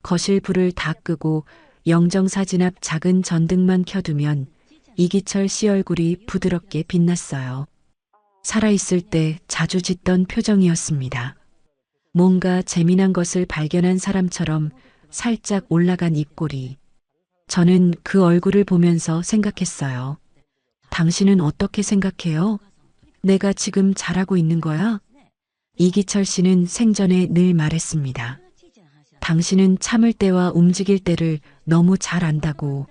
거실 불을 다 끄고 영정사진 앞 작은 전등만 켜두면 이기철 씨 얼굴이 부드럽게 빛났어요. 살아있을 때 자주 짓던 표정이었습니다. 뭔가 재미난 것을 발견한 사람처럼 살짝 올라간 입꼬리. 저는 그 얼굴을 보면서 생각했어요. 당신은 어떻게 생각해요? 내가 지금 잘하고 있는 거야? 이기철 씨는 생전에 늘 말했습니다. 당신은 참을 때와 움직일 때를 너무 잘 안다고.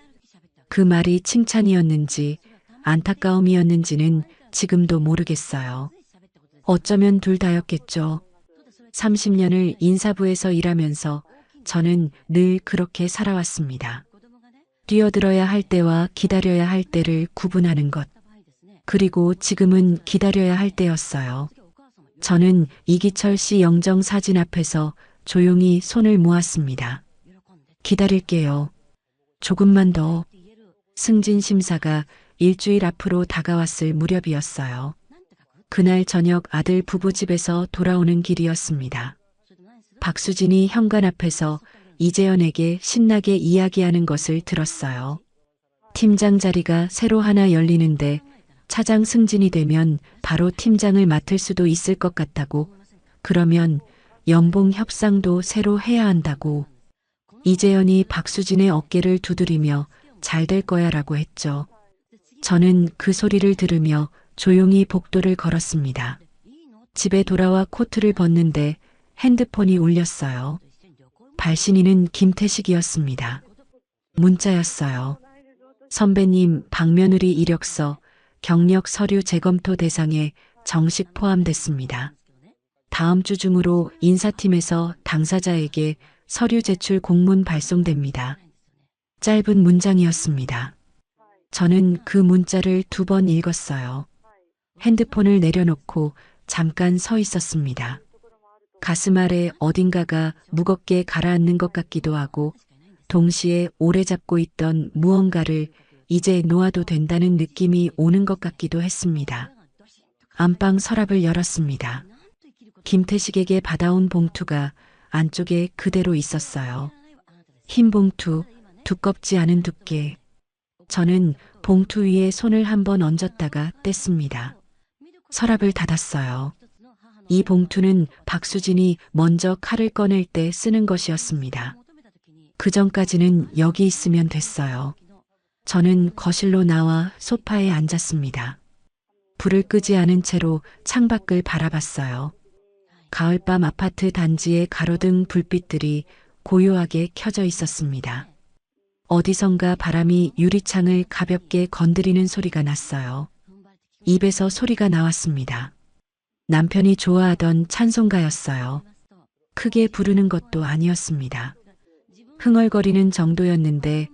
그 말이 칭찬이었는지 안타까움이었는지는 지금도 모르겠어요. 어쩌면 둘 다였겠죠. 30년을 인사부에서 일하면서 저는 늘 그렇게 살아왔습니다. 뛰어들어야 할 때와 기다려야 할 때를 구분하는 것. 그리고 지금은 기다려야 할 때였어요. 저는 이기철 씨 영정 사진 앞에서 조용히 손을 모았습니다. 기다릴게요. 조금만 더. 승진 심사가 일주일 앞으로 다가왔을 무렵이었어요. 그날 저녁 아들 부부집에서 돌아오는 길이었습니다. 박수진이 현관 앞에서 이재현에게 신나게 이야기하는 것을 들었어요. 팀장 자리가 새로 하나 열리는데 차장 승진이 되면 바로 팀장을 맡을 수도 있을 것 같다고. 그러면 연봉 협상도 새로 해야 한다고. 이재현이 박수진의 어깨를 두드리며 잘 될 거야 라고 했죠. 저는 그 소리를 들으며 조용히 복도를 걸었습니다. 집에 돌아와 코트를 벗는데 핸드폰이 울렸어요. 발신인은 김태식이었습니다. 문자였어요. 선배님, 박며느리 이력서, 경력 서류 재검토 대상에 정식 포함됐습니다. 다음 주 중으로 인사팀에서 당사자에게 서류 제출 공문 발송됩니다. 짧은 문장이었습니다. 저는 그 문자를 2번 읽었어요. 핸드폰을 내려놓고 잠깐 서 있었습니다. 가슴 아래 어딘가가 무겁게 가라앉는 것 같기도 하고 동시에 오래 잡고 있던 무언가를 이제 놓아도 된다는 느낌이 오는 것 같기도 했습니다. 안방 서랍을 열었습니다. 김태식에게 받아온 봉투가 안쪽에 그대로 있었어요. 흰 봉투, 두껍지 않은 두께. 저는 봉투 위에 손을 한번 얹었다가 뗐습니다. 서랍을 닫았어요. 이 봉투는 박수진이 먼저 칼을 꺼낼 때 쓰는 것이었습니다. 그 전까지는 여기 있으면 됐어요. 저는 거실로 나와 소파에 앉았습니다. 불을 끄지 않은 채로 창밖을 바라봤어요. 가을밤 아파트 단지의 가로등 불빛들이 고요하게 켜져 있었습니다. 어디선가 바람이 유리창을 가볍게 건드리는 소리가 났어요. 입에서 소리가 나왔습니다. 남편이 좋아하던 찬송가였어요. 크게 부르는 것도 아니었습니다. 흥얼거리는 정도였는데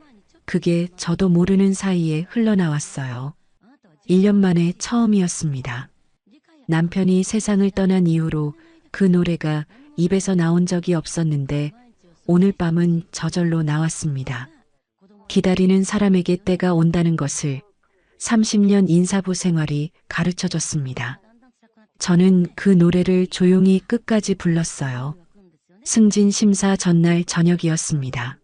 그게 저도 모르는 사이에 흘러나왔어요. 1년 만에 처음이었습니다. 남편이 세상을 떠난 이후로 그 노래가 입에서 나온 적이 없었는데 오늘 밤은 저절로 나왔습니다. 기다리는 사람에게 때가 온다는 것을 30년 인사부 생활이 가르쳐줬습니다. 저는 그 노래를 조용히 끝까지 불렀어요. 승진 심사 전날 저녁이었습니다.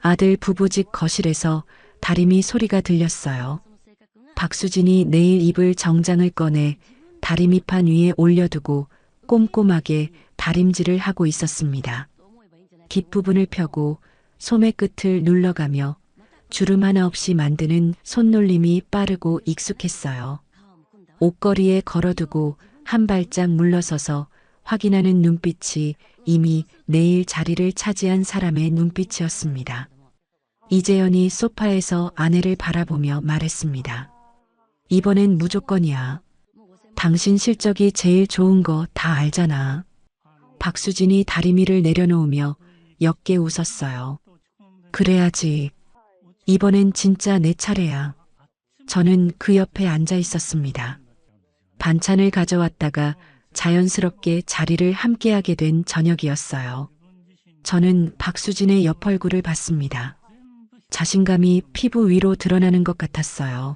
아들 부부집 거실에서 다리미 소리가 들렸어요. 박수진이 내일 입을 정장을 꺼내 다리미판 위에 올려두고 꼼꼼하게 다림질을 하고 있었습니다. 깃부분을 펴고 소매 끝을 눌러가며 주름 하나 없이 만드는 손놀림이 빠르고 익숙했어요. 옷걸이에 걸어두고 한 발짝 물러서서 확인하는 눈빛이 이미 내일 자리를 차지한 사람의 눈빛이었습니다. 이재현이 소파에서 아내를 바라보며 말했습니다. 이번엔 무조건이야. 당신 실적이 제일 좋은 거 다 알잖아. 박수진이 다리미를 내려놓으며 옅게 웃었어요. 그래야지. 이번엔 진짜 내 차례야. 저는 그 옆에 앉아 있었습니다. 반찬을 가져왔다가 자연스럽게 자리를 함께하게 된 저녁이었어요. 저는 박수진의 옆 얼굴을 봤습니다. 자신감이 피부 위로 드러나는 것 같았어요.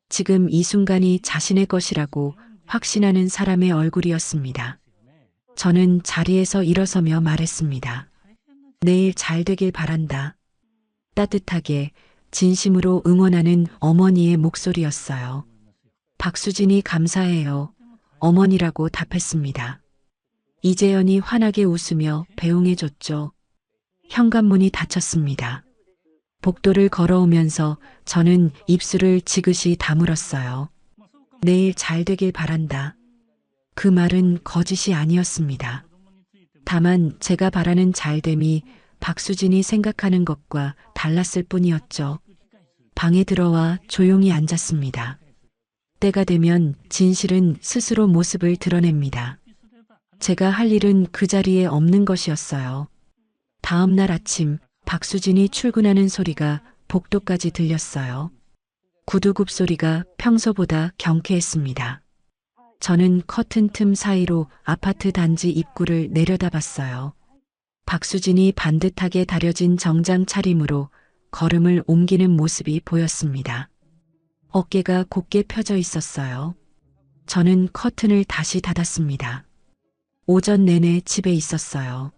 지금 이 순간이 자신의 것이라고 확신하는 사람의 얼굴이었습니다. 저는 자리에서 일어서며 말했습니다. 내일 잘 되길 바란다. 따뜻하게, 진심으로 응원하는 어머니의 목소리였어요. 박수진이 감사해요. 어머니라고 답했습니다. 이재연이 환하게 웃으며 배웅해줬죠. 현관문이 닫혔습니다. 복도를 걸어오면서 저는 입술을 지그시 다물었어요. 내일 잘 되길 바란다. 그 말은 거짓이 아니었습니다. 다만 제가 바라는 잘됨이 박수진이 생각하는 것과 달랐을 뿐이었죠. 방에 들어와 조용히 앉았습니다. 때가 되면 진실은 스스로 모습을 드러냅니다. 제가 할 일은 그 자리에 없는 것이었어요. 다음 날 아침 박수진이 출근하는 소리가 복도까지 들렸어요. 구두굽 소리가 평소보다 경쾌했습니다. 저는 커튼 틈 사이로 아파트 단지 입구를 내려다봤어요. 박수진이 반듯하게 다려진 정장 차림으로 걸음을 옮기는 모습이 보였습니다. 어깨가 곧게 펴져 있었어요. 저는 커튼을 다시 닫았습니다. 오전 내내 집에 있었어요.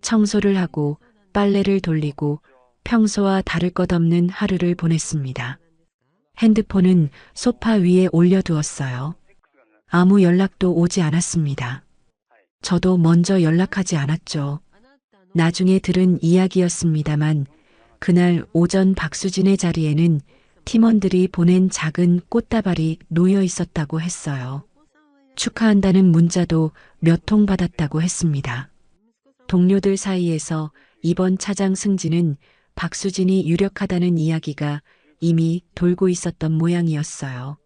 청소를 하고 빨래를 돌리고 평소와 다를 것 없는 하루를 보냈습니다. 핸드폰은 소파 위에 올려두었어요. 아무 연락도 오지 않았습니다. 저도 먼저 연락하지 않았죠. 나중에 들은 이야기였습니다만 그날 오전 박수진의 자리에는 팀원들이 보낸 작은 꽃다발이 놓여 있었다고 했어요. 축하한다는 문자도 몇 통 받았다고 했습니다. 동료들 사이에서 이번 차장 승진은 박수진이 유력하다는 이야기가 이미 돌고 있었던 모양이었어요.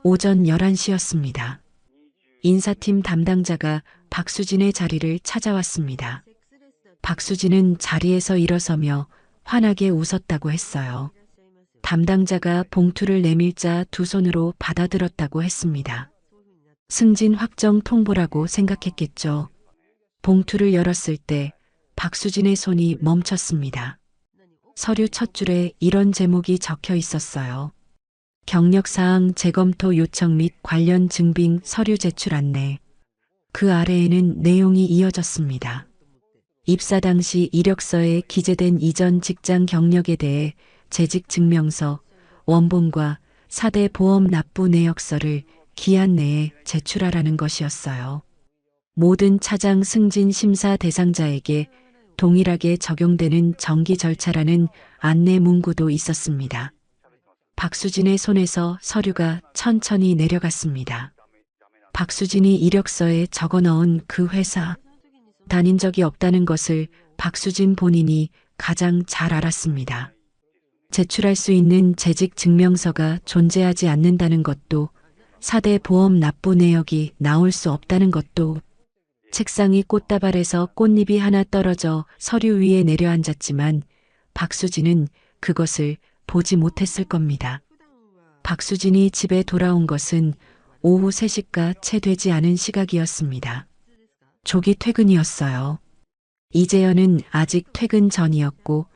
오전 11시였습니다. 인사팀 담당자가 박수진의 자리를 찾아왔습니다. 박수진은 자리에서 일어서며 환하게 웃었다고 했어요. 담당자가 봉투를 내밀자 두 손으로 받아들었다고 했습니다. 승진 확정 통보라고 생각했겠죠. 봉투를 열었을 때 박수진의 손이 멈췄습니다. 서류 첫 줄에 이런 제목이 적혀 있었어요. 경력사항 재검토 요청 및 관련 증빙 서류 제출 안내. 그 아래에는 내용이 이어졌습니다. 입사 당시 이력서에 기재된 이전 직장 경력에 대해 재직 증명서, 원본과 4대 보험 납부 내역서를 기한 내에 제출하라는 것이었어요. 모든 차장 승진 심사 대상자에게 동일하게 적용되는 정기 절차라는 안내 문구도 있었습니다. 박수진의 손에서 서류가 천천히 내려갔습니다. 박수진이 이력서에 적어 넣은 그 회사, 다닌 적이 없다는 것을 박수진 본인이 가장 잘 알았습니다. 제출할 수 있는 재직 증명서가 존재하지 않는다는 것도, 4대 보험 납부 내역이 나올 수 없다는 것도, 책상이 꽃다발에서 꽃잎이 하나 떨어져 서류 위에 내려앉았지만 박수진은 그것을 보지 못했을 겁니다. 박수진이 집에 돌아온 것은 오후 3시가 채 되지 않은 시각이었습니다. 조기 퇴근이었어요. 이재연은 아직 퇴근 전이었고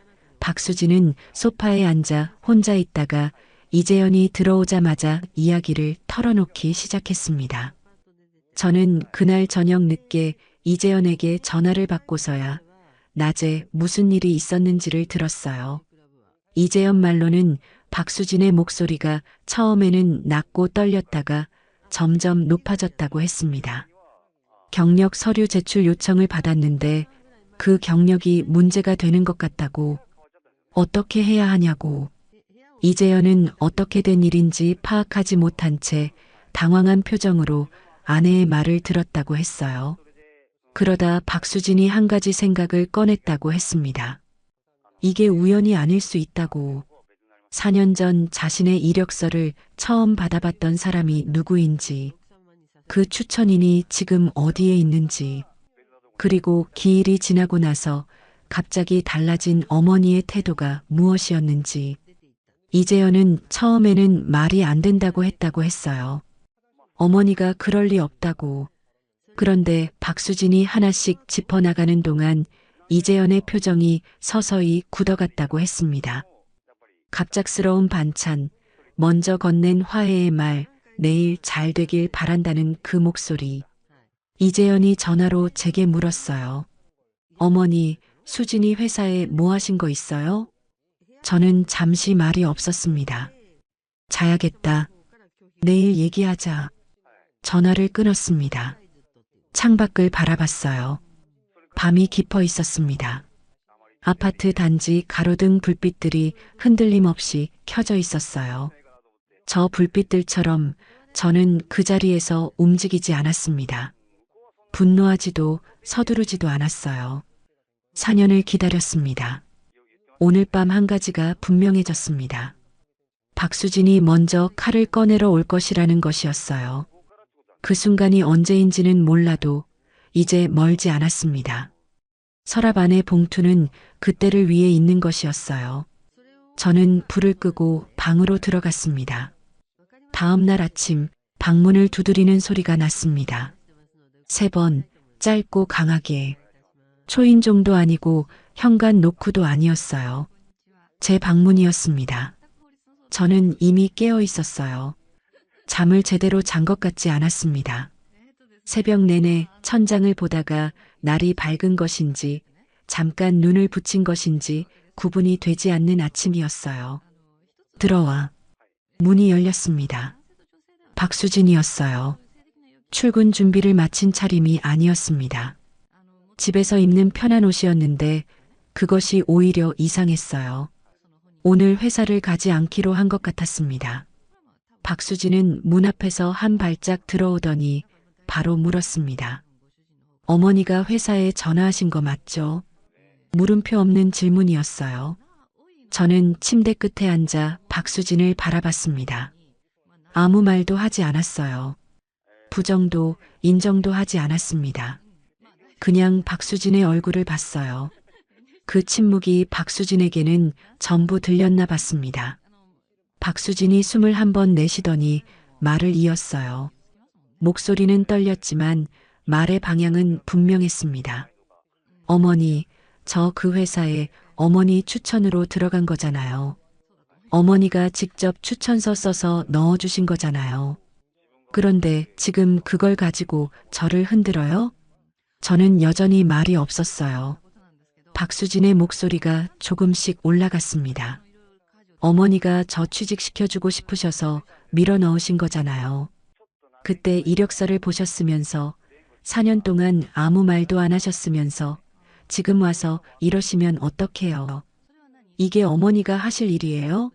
박수진은 소파에 앉아 혼자 있다가 이재연이 들어오자마자 이야기를 털어놓기 시작했습니다. 저는 그날 저녁 늦게 이재연에게 전화를 받고서야 낮에 무슨 일이 있었는지를 들었어요. 이재연 말로는 박수진의 목소리가 처음에는 낮고 떨렸다가 점점 높아졌다고 했습니다. 경력 서류 제출 요청을 받았는데 그 경력이 문제가 되는 것 같다고, 어떻게 해야 하냐고. 이재연은 어떻게 된 일인지 파악하지 못한 채 당황한 표정으로 아내의 말을 들었다고 했어요. 그러다 박수진이 한 가지 생각을 꺼냈다고 했습니다. 이게 우연이 아닐 수 있다고. 4년 전 자신의 이력서를 처음 받아봤던 사람이 누구인지, 그 추천인이 지금 어디에 있는지, 그리고 기일이 지나고 나서 갑자기 달라진 어머니의 태도가 무엇이었는지. 이재연은 처음에는 말이 안 된다고 했다고 했어요. 어머니가 그럴 리 없다고. 그런데 박수진이 하나씩 짚어나가는 동안 이재연의 표정이 서서히 굳어갔다고 했습니다. 갑작스러운 반찬, 먼저 건넨 화해의 말, 내일 잘 되길 바란다는 그 목소리. 이재연이 전화로 제게 물었어요. 어머니, 수진이 회사에 뭐 하신 거 있어요? 저는 잠시 말이 없었습니다. 자야겠다. 내일 얘기하자. 전화를 끊었습니다. 창밖을 바라봤어요. 밤이 깊어 있었습니다. 아파트 단지 가로등 불빛들이 흔들림 없이 켜져 있었어요. 저 불빛들처럼 저는 그 자리에서 움직이지 않았습니다. 분노하지도 서두르지도 않았어요. 4년을 기다렸습니다. 오늘 밤 한 가지가 분명해졌습니다. 박수진이 먼저 칼을 꺼내러 올 것이라는 것이었어요. 그 순간이 언제인지는 몰라도 이제 멀지 않았습니다. 서랍 안의 봉투는 그때를 위해 있는 것이었어요. 저는 불을 끄고 방으로 들어갔습니다. 다음 날 아침 방문을 두드리는 소리가 났습니다. 3번, 짧고 강하게. 초인종도 아니고 현관 노크도 아니었어요. 제 방문이었습니다. 저는 이미 깨어 있었어요. 잠을 제대로 잔 것 같지 않았습니다. 새벽 내내 천장을 보다가 날이 밝은 것인지 잠깐 눈을 붙인 것인지 구분이 되지 않는 아침이었어요. 들어와. 문이 열렸습니다. 박수진이었어요. 출근 준비를 마친 차림이 아니었습니다. 집에서 입는 편한 옷이었는데 그것이 오히려 이상했어요. 오늘 회사를 가지 않기로 한 것 같았습니다. 박수진은 문 앞에서 한 발짝 들어오더니 바로 물었습니다. 어머니가 회사에 전화하신 거 맞죠? 물음표 없는 질문이었어요. 저는 침대 끝에 앉아 박수진을 바라봤습니다. 아무 말도 하지 않았어요. 부정도 인정도 하지 않았습니다. 그냥 박수진의 얼굴을 봤어요. 그 침묵이 박수진에게는 전부 들렸나 봤습니다. 박수진이 숨을 한 번 내쉬더니 말을 이었어요. 목소리는 떨렸지만 말의 방향은 분명했습니다. 어머니, 저 그 회사에 어머니 추천으로 들어간 거잖아요. 어머니가 직접 추천서 써서 넣어주신 거잖아요. 그런데 지금 그걸 가지고 저를 흔들어요? 저는 여전히 말이 없었어요. 박수진의 목소리가 조금씩 올라갔습니다. 어머니가 저 취직시켜주고 싶으셔서 밀어 넣으신 거잖아요. 그때 이력서를 보셨으면서 4년 동안 아무 말도 안 하셨으면서 지금 와서 이러시면 어떡해요. 이게 어머니가 하실 일이에요?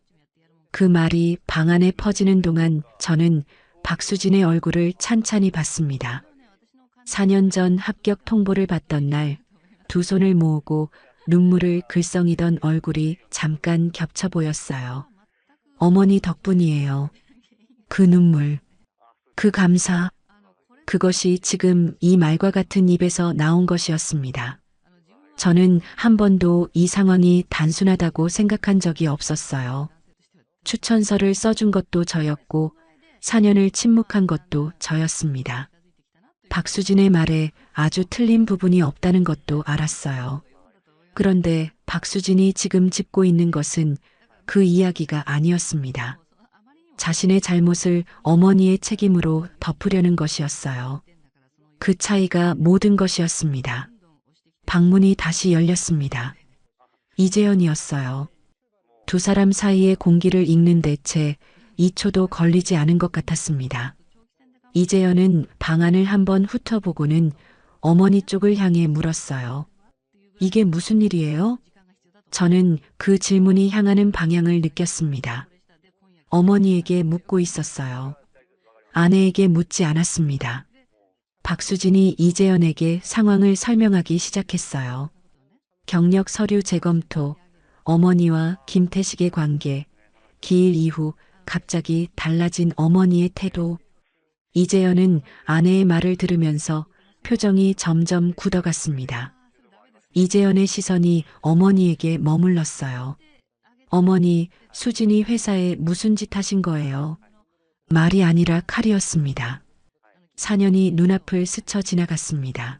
그 말이 방 안에 퍼지는 동안 저는 박수진의 얼굴을 찬찬히 봤습니다. 4년 전 합격 통보를 받던 날 두 손을 모으고 눈물을 글썽이던 얼굴이 잠깐 겹쳐 보였어요. 어머니 덕분이에요. 그 눈물, 그 감사, 그것이 지금 이 말과 같은 입에서 나온 것이었습니다. 저는 한 번도 이 상황이 단순하다고 생각한 적이 없었어요. 추천서를 써준 것도 저였고 4년을 침묵한 것도 저였습니다. 박수진의 말에 아주 틀린 부분이 없다는 것도 알았어요. 그런데 박수진이 지금 짚고 있는 것은 그 이야기가 아니었습니다. 자신의 잘못을 어머니의 책임으로 덮으려는 것이었어요. 그 차이가 모든 것이었습니다. 방문이 다시 열렸습니다. 이재연이었어요. 두 사람 사이의 공기를 읽는 데 채 2초도 걸리지 않은 것 같았습니다. 이재연은 방 안을 한번 훑어보고는 어머니 쪽을 향해 물었어요. 이게 무슨 일이에요? 저는 그 질문이 향하는 방향을 느꼈습니다. 어머니에게 묻고 있었어요. 아내에게 묻지 않았습니다. 박수진이 이재연에게 상황을 설명하기 시작했어요. 경력 서류 재검토, 어머니와 김태식의 관계, 기일 이후 갑자기 달라진 어머니의 태도. 이재연은 아내의 말을 들으면서 표정이 점점 굳어갔습니다. 이재연의 시선이 어머니에게 머물렀어요. 어머니, 수진이 회사에 무슨 짓 하신 거예요? 말이 아니라 칼이었습니다. 4년이 눈앞을 스쳐 지나갔습니다.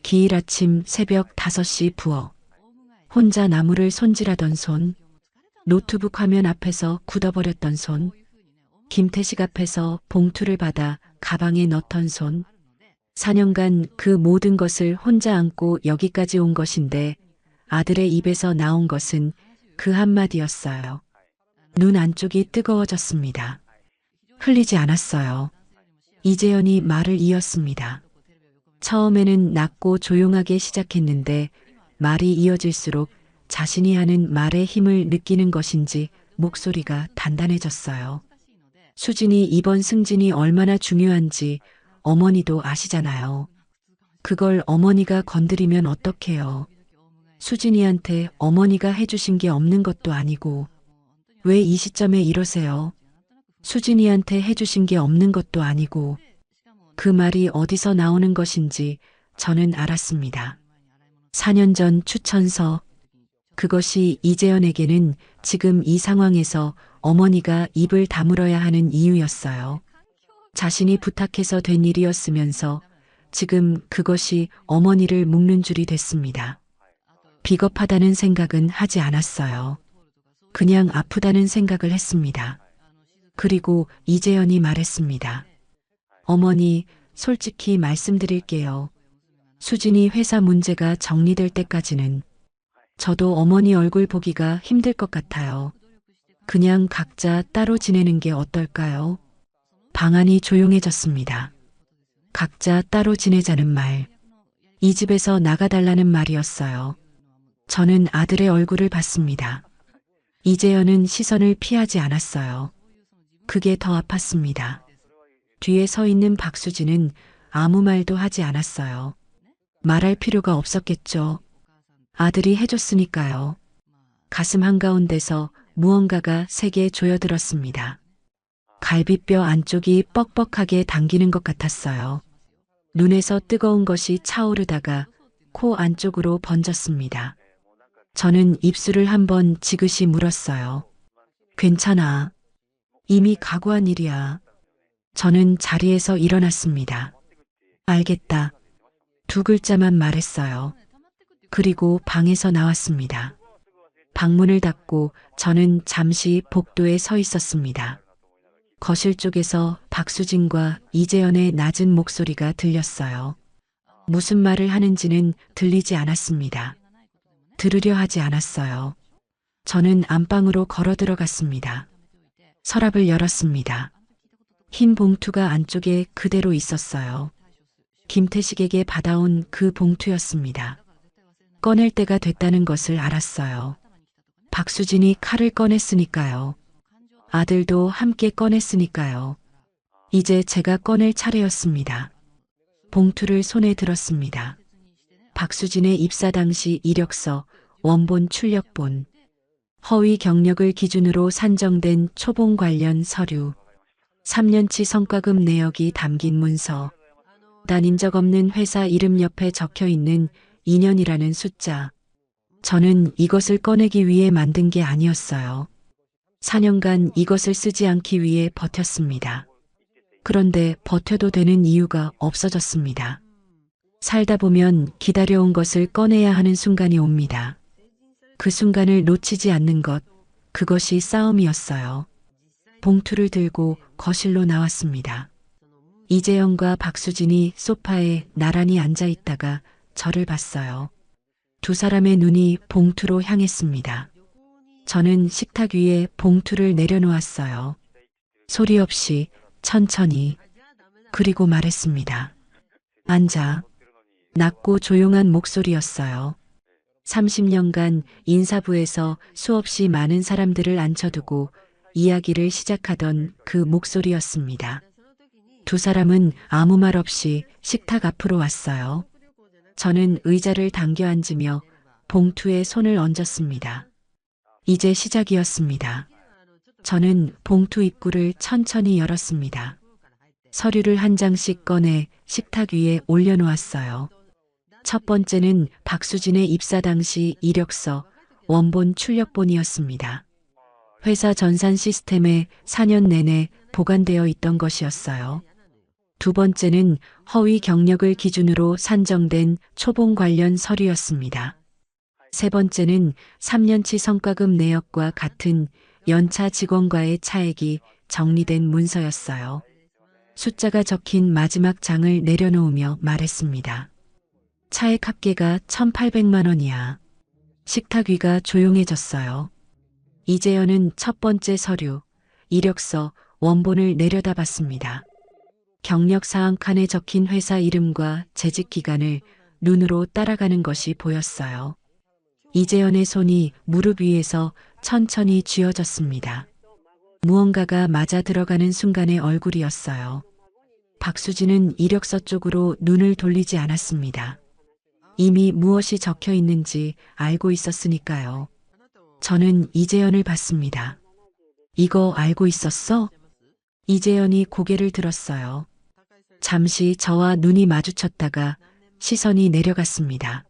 기일 아침 새벽 5시 부어 혼자 나무를 손질하던 손, 노트북 화면 앞에서 굳어버렸던 손, 김태식 앞에서 봉투를 받아 가방에 넣던 손, 4년간 그 모든 것을 혼자 안고 여기까지 온 것인데 아들의 입에서 나온 것은 그 한마디였어요. 눈 안쪽이 뜨거워졌습니다. 흘리지 않았어요. 이재현이 말을 이었습니다. 처음에는 낮고 조용하게 시작했는데 말이 이어질수록 자신이 하는 말의 힘을 느끼는 것인지 목소리가 단단해졌어요. 수진이 이번 승진이 얼마나 중요한지 어머니도 아시잖아요. 그걸 어머니가 건드리면 어떡해요. 수진이한테 어머니가 해주신 게 없는 것도 아니고 왜 이 시점에 이러세요? 수진이한테 해주신 게 없는 것도 아니고 그 말이 어디서 나오는 것인지 저는 알았습니다. 4년 전 추천서, 그것이 이재현에게는 지금 이 상황에서 어머니가 입을 다물어야 하는 이유였어요. 자신이 부탁해서 된 일이었으면서 지금 그것이 어머니를 묶는 줄이 됐습니다. 비겁하다는 생각은 하지 않았어요. 그냥 아프다는 생각을 했습니다. 그리고 이재현이 말했습니다. 어머니, 솔직히 말씀드릴게요. 수진이 회사 문제가 정리될 때까지는 저도 어머니 얼굴 보기가 힘들 것 같아요. 그냥 각자 따로 지내는 게 어떨까요? 방안이 조용해졌습니다. 각자 따로 지내자는 말. 이 집에서 나가달라는 말이었어요. 저는 아들의 얼굴을 봤습니다. 이재현은 시선을 피하지 않았어요. 그게 더 아팠습니다. 뒤에 서 있는 박수진은 아무 말도 하지 않았어요. 말할 필요가 없었겠죠. 아들이 해줬으니까요. 가슴 한가운데서 무언가가 세게 조여들었습니다. 갈비뼈 안쪽이 뻑뻑하게 당기는 것 같았어요. 눈에서 뜨거운 것이 차오르다가 코 안쪽으로 번졌습니다. 저는 입술을 한번 지그시 물었어요. 괜찮아. 이미 각오한 일이야. 저는 자리에서 일어났습니다. 알겠다. 두 글자만 말했어요. 그리고 방에서 나왔습니다. 방문을 닫고 저는 잠시 복도에 서 있었습니다. 거실 쪽에서 박수진과 이재현의 낮은 목소리가 들렸어요. 무슨 말을 하는지는 들리지 않았습니다. 들으려 하지 않았어요. 저는 안방으로 걸어 들어갔습니다. 서랍을 열었습니다. 흰 봉투가 안쪽에 그대로 있었어요. 김태식에게 받아온 그 봉투였습니다. 꺼낼 때가 됐다는 것을 알았어요. 박수진이 칼을 꺼냈으니까요. 아들도 함께 꺼냈으니까요. 이제 제가 꺼낼 차례였습니다. 봉투를 손에 들었습니다. 박수진의 입사 당시 이력서, 원본 출력본, 허위 경력을 기준으로 산정된 초봉 관련 서류, 3년치 성과금 내역이 담긴 문서, 다닌 적 없는 회사 이름 옆에 적혀 있는 2년이라는 숫자. 저는 이것을 꺼내기 위해 만든 게 아니었어요. 4년간 이것을 쓰지 않기 위해 버텼습니다. 그런데 버텨도 되는 이유가 없어졌습니다. 살다 보면 기다려온 것을 꺼내야 하는 순간이 옵니다. 그 순간을 놓치지 않는 것, 그것이 싸움이었어요. 봉투를 들고 거실로 나왔습니다. 이재영과 박수진이 소파에 나란히 앉아 있다가 저를 봤어요. 두 사람의 눈이 봉투로 향했습니다. 저는 식탁 위에 봉투를 내려놓았어요. 소리 없이 천천히, 그리고 말했습니다. 앉아. 낮고 조용한 목소리였어요. 30년간 인사부에서 수없이 많은 사람들을 앉혀두고 이야기를 시작하던 그 목소리였습니다. 두 사람은 아무 말 없이 식탁 앞으로 왔어요. 저는 의자를 당겨 앉으며 봉투에 손을 얹었습니다. 이제 시작이었습니다. 저는 봉투 입구를 천천히 열었습니다. 서류를 한 장씩 꺼내 식탁 위에 올려놓았어요. 첫 번째는 박수진의 입사 당시 이력서, 원본 출력본이었습니다. 회사 전산 시스템에 4년 내내 보관되어 있던 것이었어요. 두 번째는 허위 경력을 기준으로 산정된 초봉 관련 서류였습니다. 세 번째는 3년치 성과급 내역과 같은 연차 직원과의 차액이 정리된 문서였어요. 숫자가 적힌 마지막 장을 내려놓으며 말했습니다. 차액 합계가 1,800만 원이야. 식탁 위가 조용해졌어요. 이재현은 첫 번째 서류, 이력서, 원본을 내려다봤습니다. 경력 사항 칸에 적힌 회사 이름과 재직 기간을 눈으로 따라가는 것이 보였어요. 이재현의 손이 무릎 위에서 천천히 쥐어졌습니다. 무언가가 맞아 들어가는 순간의 얼굴이었어요. 박수진은 이력서 쪽으로 눈을 돌리지 않았습니다. 이미 무엇이 적혀 있는지 알고 있었으니까요. 저는 이재현을 봤습니다. 이거 알고 있었어? 이재현이 고개를 들었어요. 잠시 저와 눈이 마주쳤다가 시선이 내려갔습니다.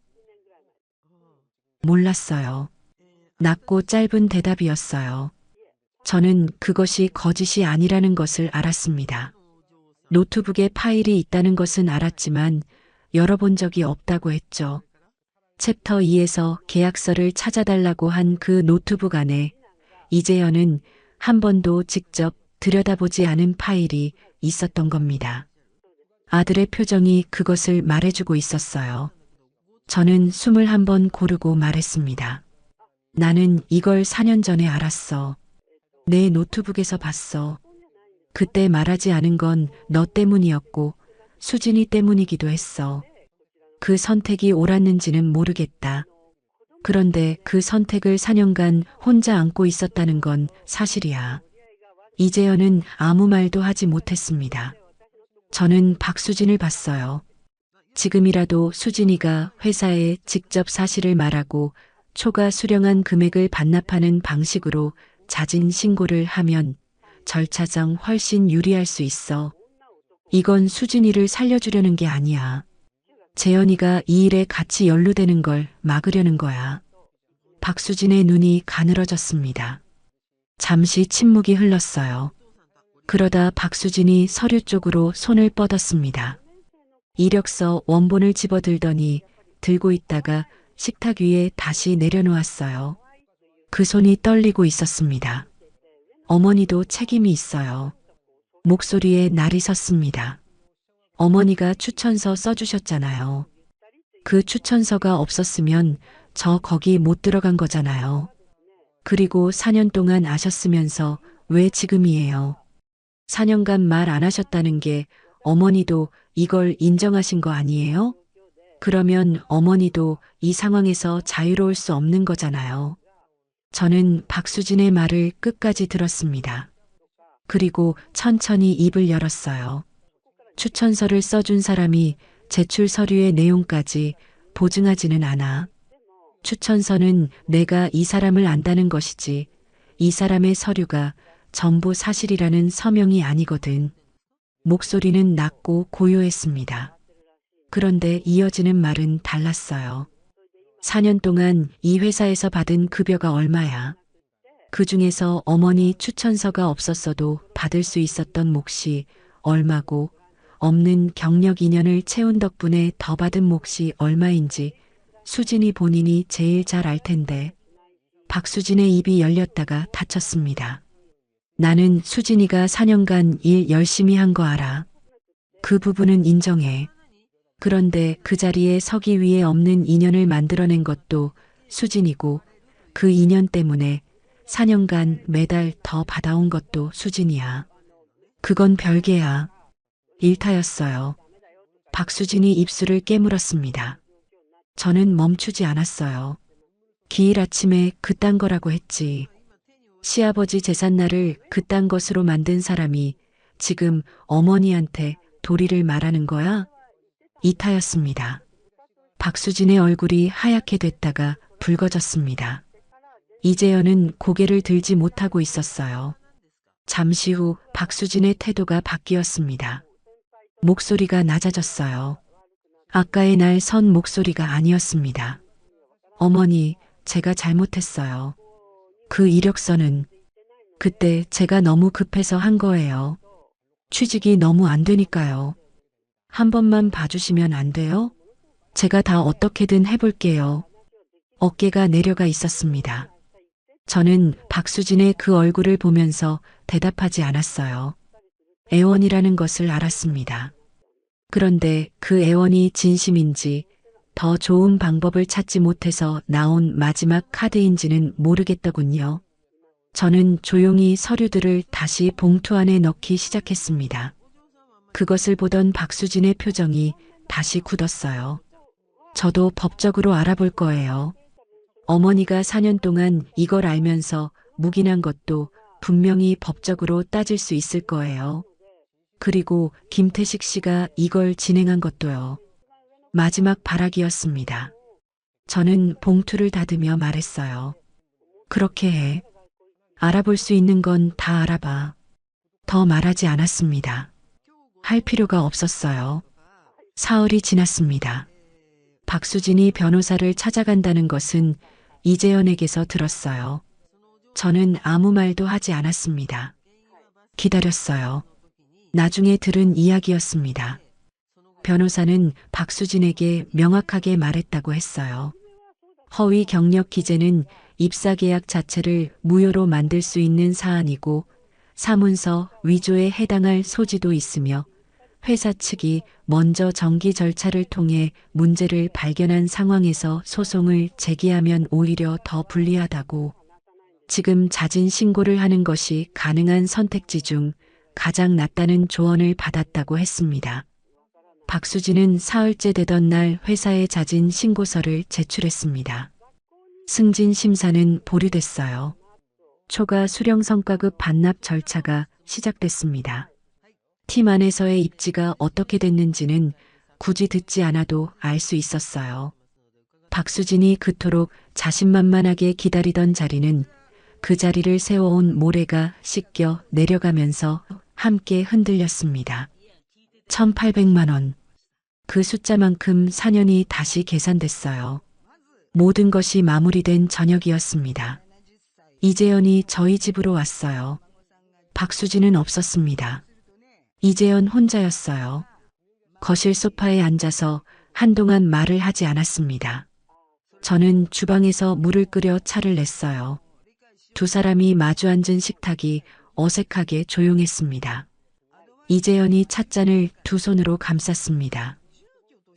몰랐어요. 낮고 짧은 대답이었어요. 저는 그것이 거짓이 아니라는 것을 알았습니다. 노트북에 파일이 있다는 것은 알았지만 열어본 적이 없다고 했죠. 챕터 2에서 계약서를 찾아달라고 한 그 노트북 안에 이재현은 한 번도 직접 들여다보지 않은 파일이 있었던 겁니다. 아들의 표정이 그것을 말해주고 있었어요. 저는 숨을 한번 고르고 말했습니다. 나는 이걸 4년 전에 알았어. 내 노트북에서 봤어. 그때 말하지 않은 건 너 때문이었고 수진이 때문이기도 했어. 그 선택이 옳았는지는 모르겠다. 그런데 그 선택을 4년간 혼자 안고 있었다는 건 사실이야. 이재현은 아무 말도 하지 못했습니다. 저는 박수진을 봤어요. 지금이라도 수진이가 회사에 직접 사실을 말하고 초과 수령한 금액을 반납하는 방식으로 자진 신고를 하면 절차상 훨씬 유리할 수 있어. 이건 수진이를 살려주려는 게 아니야. 재현이가 이 일에 같이 연루되는 걸 막으려는 거야. 박수진의 눈이 가늘어졌습니다. 잠시 침묵이 흘렀어요. 그러다 박수진이 서류 쪽으로 손을 뻗었습니다. 이력서 원본을 집어들더니 들고 있다가 식탁 위에 다시 내려놓았어요. 그 손이 떨리고 있었습니다. 어머니도 책임이 있어요. 목소리에 날이 섰습니다. 어머니가 추천서 써주셨잖아요. 그 추천서가 없었으면 저 거기 못 들어간 거잖아요. 그리고 4년 동안 아셨으면서 왜 지금이에요? 4년간 말 안 하셨다는 게 어머니도 이걸 인정하신 거 아니에요? 그러면 어머니도 이 상황에서 자유로울 수 없는 거잖아요. 저는 박수진의 말을 끝까지 들었습니다. 그리고 천천히 입을 열었어요. 추천서를 써준 사람이 제출 서류의 내용까지 보증하지는 않아. 추천서는 내가 이 사람을 안다는 것이지 이 사람의 서류가 전부 사실이라는 서명이 아니거든. 목소리는 낮고 고요했습니다. 그런데 이어지는 말은 달랐어요. 4년 동안 이 회사에서 받은 급여가 얼마야? 그 중에서 어머니 추천서가 없었어도 받을 수 있었던 몫이 얼마고 없는 경력 2년을 채운 덕분에 더 받은 몫이 얼마인지 수진이 본인이 제일 잘 알 텐데. 박수진의 입이 열렸다가 닫혔습니다. 나는 수진이가 4년간 일 열심히 한 거 알아. 그 부분은 인정해. 그런데 그 자리에 서기 위해 없는 인연을 만들어낸 것도 수진이고 그 인연 때문에 4년간 매달 더 받아온 것도 수진이야. 그건 별개야. 일타였어요. 박수진이 입술을 깨물었습니다. 저는 멈추지 않았어요. 기일 아침에 그딴 거라고 했지. 시아버지 제삿날을 그딴 것으로 만든 사람이 지금 어머니한테 도리를 말하는 거야? 이타였습니다. 박수진의 얼굴이 하얗게 됐다가 붉어졌습니다. 이재현은 고개를 들지 못하고 있었어요. 잠시 후 박수진의 태도가 바뀌었습니다. 목소리가 낮아졌어요. 아까의 날 선 목소리가 아니었습니다. 어머니, 제가 잘못했어요. 그 이력서는 그때 제가 너무 급해서 한 거예요. 취직이 너무 안 되니까요. 한 번만 봐주시면 안 돼요? 제가 다 어떻게든 해볼게요. 어깨가 내려가 있었습니다. 저는 박수진의 그 얼굴을 보면서 대답하지 않았어요. 애원이라는 것을 알았습니다. 그런데 그 애원이 진심인지 더 좋은 방법을 찾지 못해서 나온 마지막 카드인지는 모르겠더군요. 저는 조용히 서류들을 다시 봉투 안에 넣기 시작했습니다. 그것을 보던 박수진의 표정이 다시 굳었어요. 저도 법적으로 알아볼 거예요. 어머니가 4년 동안 이걸 알면서 묵인한 것도 분명히 법적으로 따질 수 있을 거예요. 그리고 김태식 씨가 이걸 진행한 것도요. 마지막 발악이었습니다. 저는 봉투를 닫으며 말했어요. 그렇게 해. 알아볼 수 있는 건 다 알아봐. 더 말하지 않았습니다. 할 필요가 없었어요. 사흘이 지났습니다. 박수진이 변호사를 찾아간다는 것은 이재현에게서 들었어요. 저는 아무 말도 하지 않았습니다. 기다렸어요. 나중에 들은 이야기였습니다. 변호사는 박수진에게 명확하게 말했다고 했어요. 허위 경력 기재는 입사 계약 자체를 무효로 만들 수 있는 사안이고 사문서 위조에 해당할 소지도 있으며 회사 측이 먼저 정기 절차를 통해 문제를 발견한 상황에서 소송을 제기하면 오히려 더 불리하다고, 지금 자진 신고를 하는 것이 가능한 선택지 중 가장 낫다는 조언을 받았다고 했습니다. 박수진은 사흘째 되던 날 회사에 자진 신고서를 제출했습니다. 승진 심사는 보류됐어요. 초과 수령 성과급 반납 절차가 시작됐습니다. 팀 안에서의 입지가 어떻게 됐는지는 굳이 듣지 않아도 알 수 있었어요. 박수진이 그토록 자신만만하게 기다리던 자리는 그 자리를 세워온 모래가 씻겨 내려가면서 함께 흔들렸습니다. 1,800만 원. 그 숫자만큼 4년이 다시 계산됐어요. 모든 것이 마무리된 저녁이었습니다. 이재현이 저희 집으로 왔어요. 박수진은 없었습니다. 이재현 혼자였어요. 거실 소파에 앉아서 한동안 말을 하지 않았습니다. 저는 주방에서 물을 끓여 차를 냈어요. 두 사람이 마주 앉은 식탁이 어색하게 조용했습니다. 이재현이 찻잔을 두 손으로 감쌌습니다.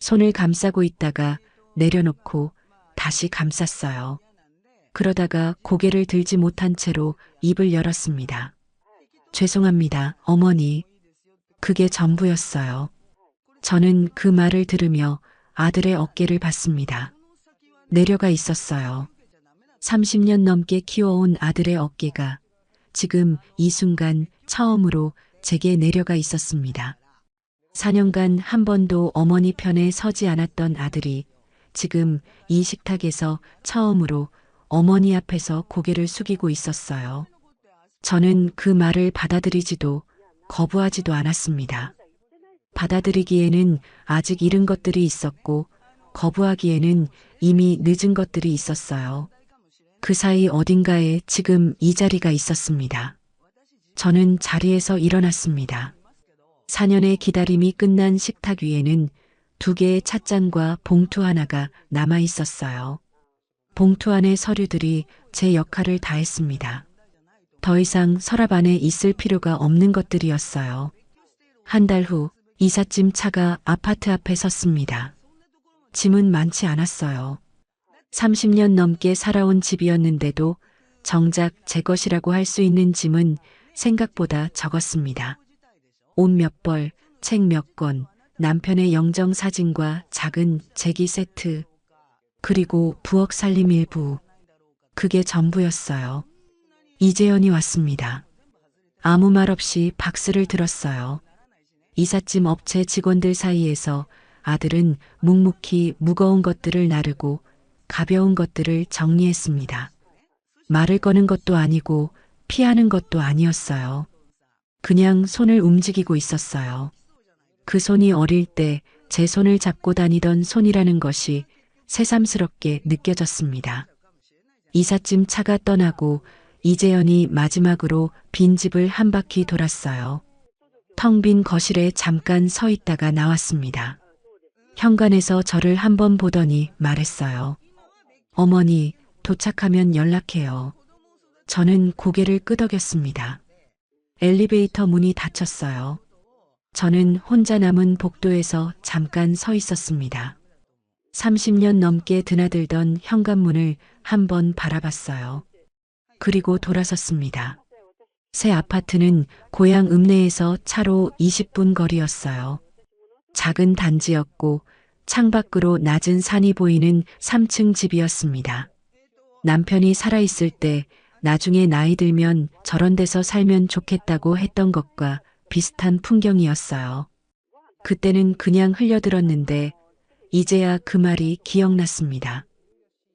손을 감싸고 있다가 내려놓고 다시 감쌌어요. 그러다가 고개를 들지 못한 채로 입을 열었습니다. 죄송합니다, 어머니. 그게 전부였어요. 저는 그 말을 들으며 아들의 어깨를 봤습니다. 내려가 있었어요. 30년 넘게 키워온 아들의 어깨가 지금 이 순간 처음으로 제게 내려가 있었습니다. 4년간 한 번도 어머니 편에 서지 않았던 아들이 지금 이 식탁에서 처음으로 어머니 앞에서 고개를 숙이고 있었어요. 저는 그 말을 받아들이지도 거부하지도 않았습니다. 받아들이기에는 아직 이른 것들이 있었고 거부하기에는 이미 늦은 것들이 있었어요. 그 사이 어딘가에 지금 이 자리가 있었습니다. 저는 자리에서 일어났습니다. 4년의 기다림이 끝난 식탁 위에는 2개의 찻잔과 봉투 하나가 남아 있었어요. 봉투 안의 서류들이 제 역할을 다했습니다. 더 이상 서랍 안에 있을 필요가 없는 것들이었어요. 한 달 후 이삿짐 차가 아파트 앞에 섰습니다. 짐은 많지 않았어요. 30년 넘게 살아온 집이었는데도 정작 제 것이라고 할 수 있는 짐은 생각보다 적었습니다. 옷 몇 벌, 책 몇 권, 남편의 영정 사진과 작은 제기 세트, 그리고 부엌 살림 일부. 그게 전부였어요. 이재현이 왔습니다. 아무 말 없이 박스를 들었어요. 이삿짐 업체 직원들 사이에서 아들은 묵묵히 무거운 것들을 나르고 가벼운 것들을 정리했습니다. 말을 거는 것도 아니고 피하는 것도 아니었어요. 그냥 손을 움직이고 있었어요. 그 손이 어릴 때 제 손을 잡고 다니던 손이라는 것이 새삼스럽게 느껴졌습니다. 이삿짐 차가 떠나고 이재현이 마지막으로 빈집을 한 바퀴 돌았어요. 텅 빈 거실에 잠깐 서 있다가 나왔습니다. 현관에서 저를 한번 보더니 말했어요. 어머니, 도착하면 연락해요. 저는 고개를 끄덕였습니다. 엘리베이터 문이 닫혔어요. 저는 혼자 남은 복도에서 잠깐 서 있었습니다. 30년 넘게 드나들던 현관문을 한번 바라봤어요. 그리고 돌아섰습니다. 새 아파트는 고향 읍내에서 차로 20분 거리였어요. 작은 단지였고 창밖으로 낮은 산이 보이는 3층 집이었습니다. 남편이 살아있을 때 나중에 나이 들면 저런 데서 살면 좋겠다고 했던 것과 비슷한 풍경이었어요. 그때는 그냥 흘려들었는데 이제야 그 말이 기억났습니다.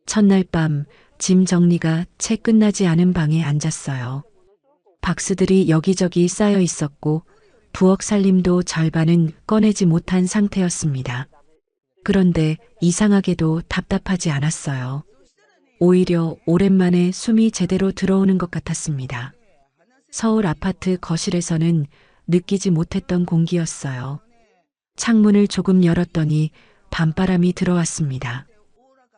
첫날 밤 짐 정리가 채 끝나지 않은 방에 앉았어요. 박스들이 여기저기 쌓여 있었고 부엌 살림도 절반은 꺼내지 못한 상태였습니다. 그런데 이상하게도 답답하지 않았어요. 오히려 오랜만에 숨이 제대로 들어오는 것 같았습니다. 서울 아파트 거실에서는 느끼지 못했던 공기였어요. 창문을 조금 열었더니 밤바람이 들어왔습니다.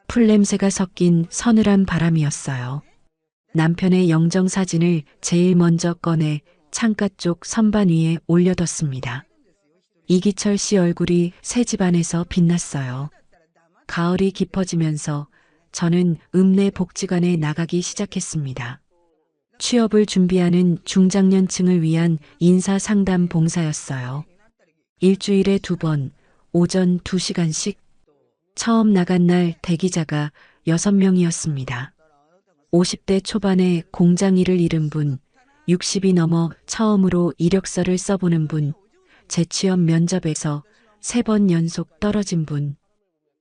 풀냄새가 섞인 서늘한 바람이었어요. 남편의 영정사진을 제일 먼저 꺼내 창가 쪽 선반 위에 올려뒀습니다. 이기철 씨 얼굴이 새 집안에서 빛났어요. 가을이 깊어지면서 저는 읍내 복지관에 나가기 시작했습니다. 취업을 준비하는 중장년층을 위한 인사상담 봉사였어요. 일주일에 2번, 오전 2시간씩. 처음 나간 날 대기자가 6명이었습니다. 50대 초반에 공장 일을 잃은 분, 60이 넘어 처음으로 이력서를 써보는 분, 재취업 면접에서 3번 연속 떨어진 분.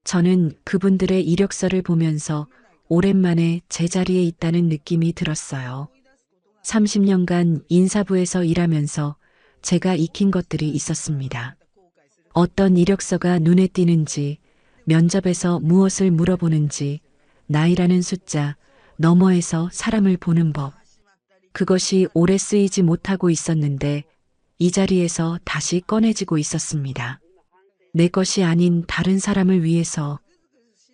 저는 그분들의 이력서를 보면서 오랜만에 제자리에 있다는 느낌이 들었어요. 30년간 인사부에서 일하면서 제가 익힌 것들이 있었습니다. 어떤 이력서가 눈에 띄는지, 면접에서 무엇을 물어보는지, 나이라는 숫자, 너머에서 사람을 보는 법. 그것이 오래 쓰이지 못하고 있었는데 이 자리에서 다시 꺼내지고 있었습니다. 내 것이 아닌 다른 사람을 위해서.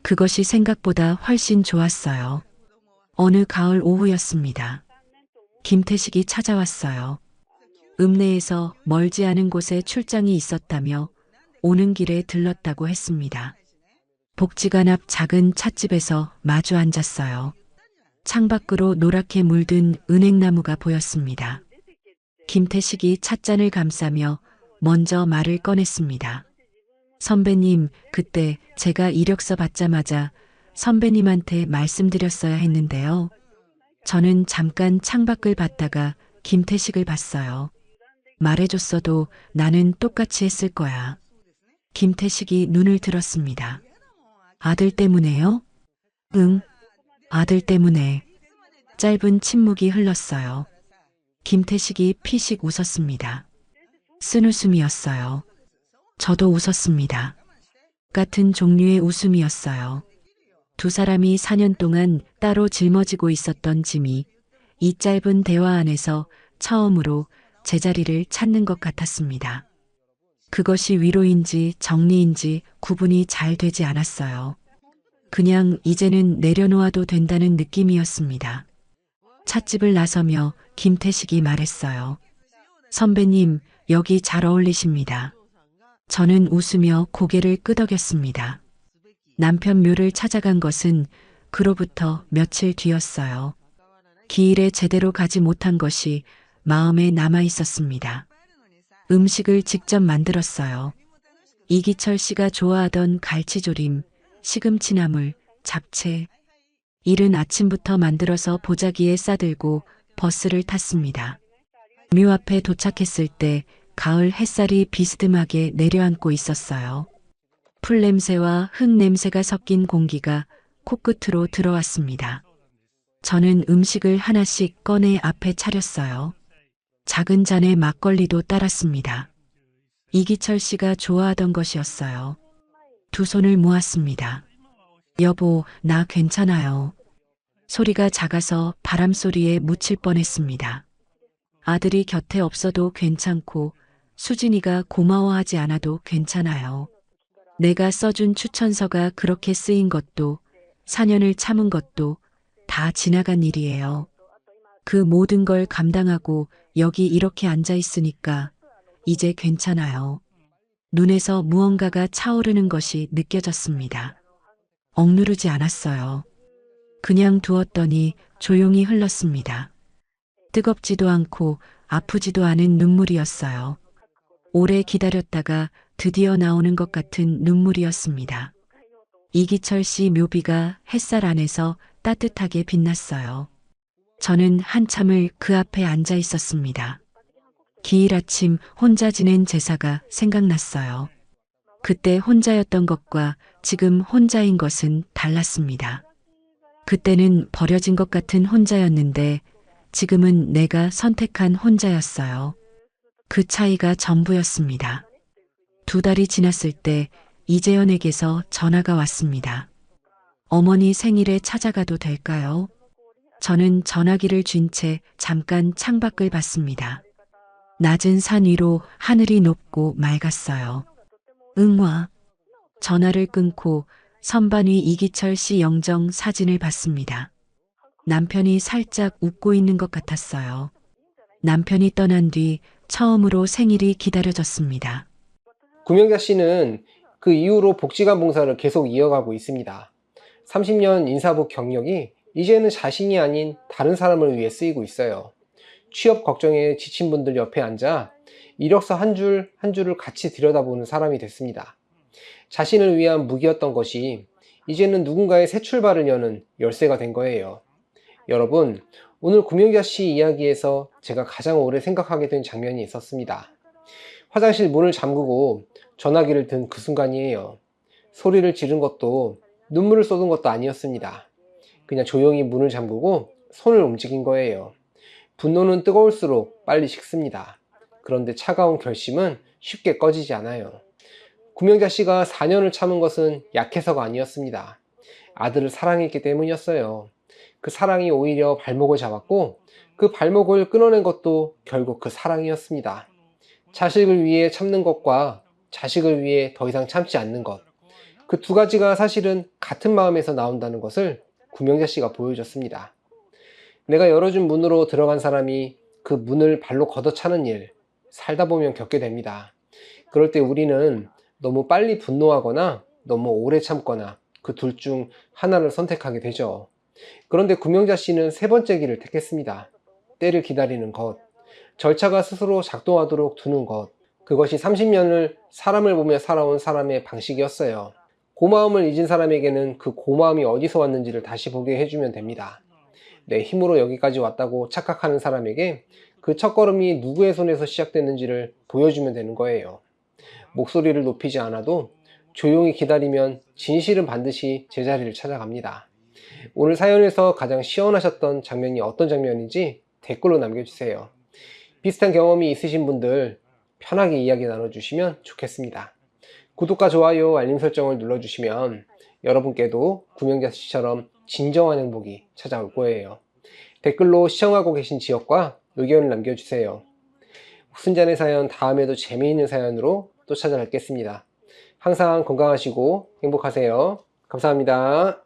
그것이 생각보다 훨씬 좋았어요. 어느 가을 오후였습니다. 김태식이 찾아왔어요. 읍내에서 멀지 않은 곳에 출장이 있었다며 오는 길에 들렀다고 했습니다. 복지관 앞 작은 찻집에서 마주 앉았어요. 창밖으로 노랗게 물든 은행나무가 보였습니다. 김태식이 찻잔을 감싸며 먼저 말을 꺼냈습니다. 선배님, 그때 제가 이력서 받자마자 선배님한테 말씀드렸어야 했는데요. 저는 잠깐 창밖을 봤다가 김태식을 봤어요. 말해줬어도 나는 똑같이 했을 거야. 김태식이 눈을 들었습니다. 아들 때문에요? 응, 아들 때문에. 짧은 침묵이 흘렀어요. 김태식이 피식 웃었습니다. 쓴 웃음이었어요. 저도 웃었습니다. 같은 종류의 웃음이었어요. 두 사람이 4년 동안 따로 짊어지고 있었던 짐이 이 짧은 대화 안에서 처음으로 제자리를 찾는 것 같았습니다. 그것이 위로인지 정리인지 구분이 잘 되지 않았어요. 그냥 이제는 내려놓아도 된다는 느낌이었습니다. 찻집을 나서며 김태식이 말했어요. 선배님, 여기 잘 어울리십니다. 저는 웃으며 고개를 끄덕였습니다. 남편 묘를 찾아간 것은 그로부터 며칠 뒤였어요. 기일에 제대로 가지 못한 것이 마음에 남아 있었습니다. 음식을 직접 만들었어요. 이기철 씨가 좋아하던 갈치조림, 시금치나물, 잡채. 이른 아침부터 만들어서 보자기에 싸들고 버스를 탔습니다. 묘 앞에 도착했을 때 가을 햇살이 비스듬하게 내려앉고 있었어요. 풀냄새와 흙냄새가 섞인 공기가 코끝으로 들어왔습니다. 저는 음식을 하나씩 꺼내 앞에 차렸어요. 작은 잔에 막걸리도 따랐습니다. 이기철 씨가 좋아하던 것이었어요. 두 손을 모았습니다. 여보, 나 괜찮아요. 소리가 작아서 바람소리에 묻힐 뻔했습니다. 아들이 곁에 없어도 괜찮고 수진이가 고마워하지 않아도 괜찮아요. 내가 써준 추천서가 그렇게 쓰인 것도 4년을 참은 것도 다 지나간 일이에요. 그 모든 걸 감당하고 여기 이렇게 앉아 있으니까 이제 괜찮아요. 눈에서 무언가가 차오르는 것이 느껴졌습니다. 억누르지 않았어요. 그냥 두었더니 조용히 흘렀습니다. 뜨겁지도 않고 아프지도 않은 눈물이었어요. 오래 기다렸다가 드디어 나오는 것 같은 눈물이었습니다. 이기철 씨 묘비가 햇살 안에서 따뜻하게 빛났어요. 저는 한참을 그 앞에 앉아 있었습니다. 기일 아침 혼자 지낸 제사가 생각났어요. 그때 혼자였던 것과 지금 혼자인 것은 달랐습니다. 그때는 버려진 것 같은 혼자였는데 지금은 내가 선택한 혼자였어요. 그 차이가 전부였습니다. 2달이 지났을 때 이재현에게서 전화가 왔습니다. 어머니 생일에 찾아가도 될까요? 저는 전화기를 쥔 채 잠깐 창밖을 봤습니다. 낮은 산 위로 하늘이 높고 맑았어요. 응와. 전화를 끊고 선반 위 이기철 씨 영정 사진을 봤습니다. 남편이 살짝 웃고 있는 것 같았어요. 남편이 떠난 뒤 처음으로 생일이 기다려졌습니다. 구명자 씨는 그 이후로 복지관 봉사를 계속 이어가고 있습니다. 30년 인사부 경력이 이제는 자신이 아닌 다른 사람을 위해 쓰이고 있어요. 취업 걱정에 지친 분들 옆에 앉아 이력서 한 줄 한 줄을 같이 들여다보는 사람이 됐습니다. 자신을 위한 무기였던 것이 이제는 누군가의 새 출발을 여는 열쇠가 된 거예요. 여러분, 오늘 구명자 씨 이야기에서 제가 가장 오래 생각하게 된 장면이 있었습니다. 화장실 문을 잠그고 전화기를 든 그 순간이에요. 소리를 지른 것도 눈물을 쏟은 것도 아니었습니다. 그냥 조용히 문을 잠그고 손을 움직인 거예요. 분노는 뜨거울수록 빨리 식습니다. 그런데 차가운 결심은 쉽게 꺼지지 않아요. 구명자 씨가 4년을 참은 것은 약해서가 아니었습니다. 아들을 사랑했기 때문이었어요. 그 사랑이 오히려 발목을 잡았고 그 발목을 끊어낸 것도 결국 그 사랑이었습니다. 자식을 위해 참는 것과 자식을 위해 더 이상 참지 않는 것, 그 2가지가 사실은 같은 마음에서 나온다는 것을 구명자 씨가 보여줬습니다. 내가 열어준 문으로 들어간 사람이 그 문을 발로 걷어차는 일, 살다 보면 겪게 됩니다. 그럴 때 우리는 너무 빨리 분노하거나 너무 오래 참거나 그 둘 중 하나를 선택하게 되죠. 그런데 구명자 씨는 3번째 길을 택했습니다. 때를 기다리는 것, 절차가 스스로 작동하도록 두는 것, 그것이 30년을 사람을 보며 살아온 사람의 방식이었어요. 고마움을 잊은 사람에게는 그 고마움이 어디서 왔는지를 다시 보게 해주면 됩니다. 내 힘으로 여기까지 왔다고 착각하는 사람에게 그 첫걸음이 누구의 손에서 시작됐는지를 보여주면 되는 거예요. 목소리를 높이지 않아도 조용히 기다리면 진실은 반드시 제자리를 찾아갑니다. 오늘 사연에서 가장 시원하셨던 장면이 어떤 장면인지 댓글로 남겨주세요. 비슷한 경험이 있으신 분들 편하게 이야기 나눠주시면 좋겠습니다. 구독과 좋아요, 알림 설정을 눌러주시면 여러분께도 구명자 씨처럼 진정한 행복이 찾아올 거예요. 댓글로 시청하고 계신 지역과 의견을 남겨주세요. 옥순잔의 사연 다음에도 재미있는 사연으로 또 찾아뵙겠습니다. 항상 건강하시고 행복하세요. 감사합니다.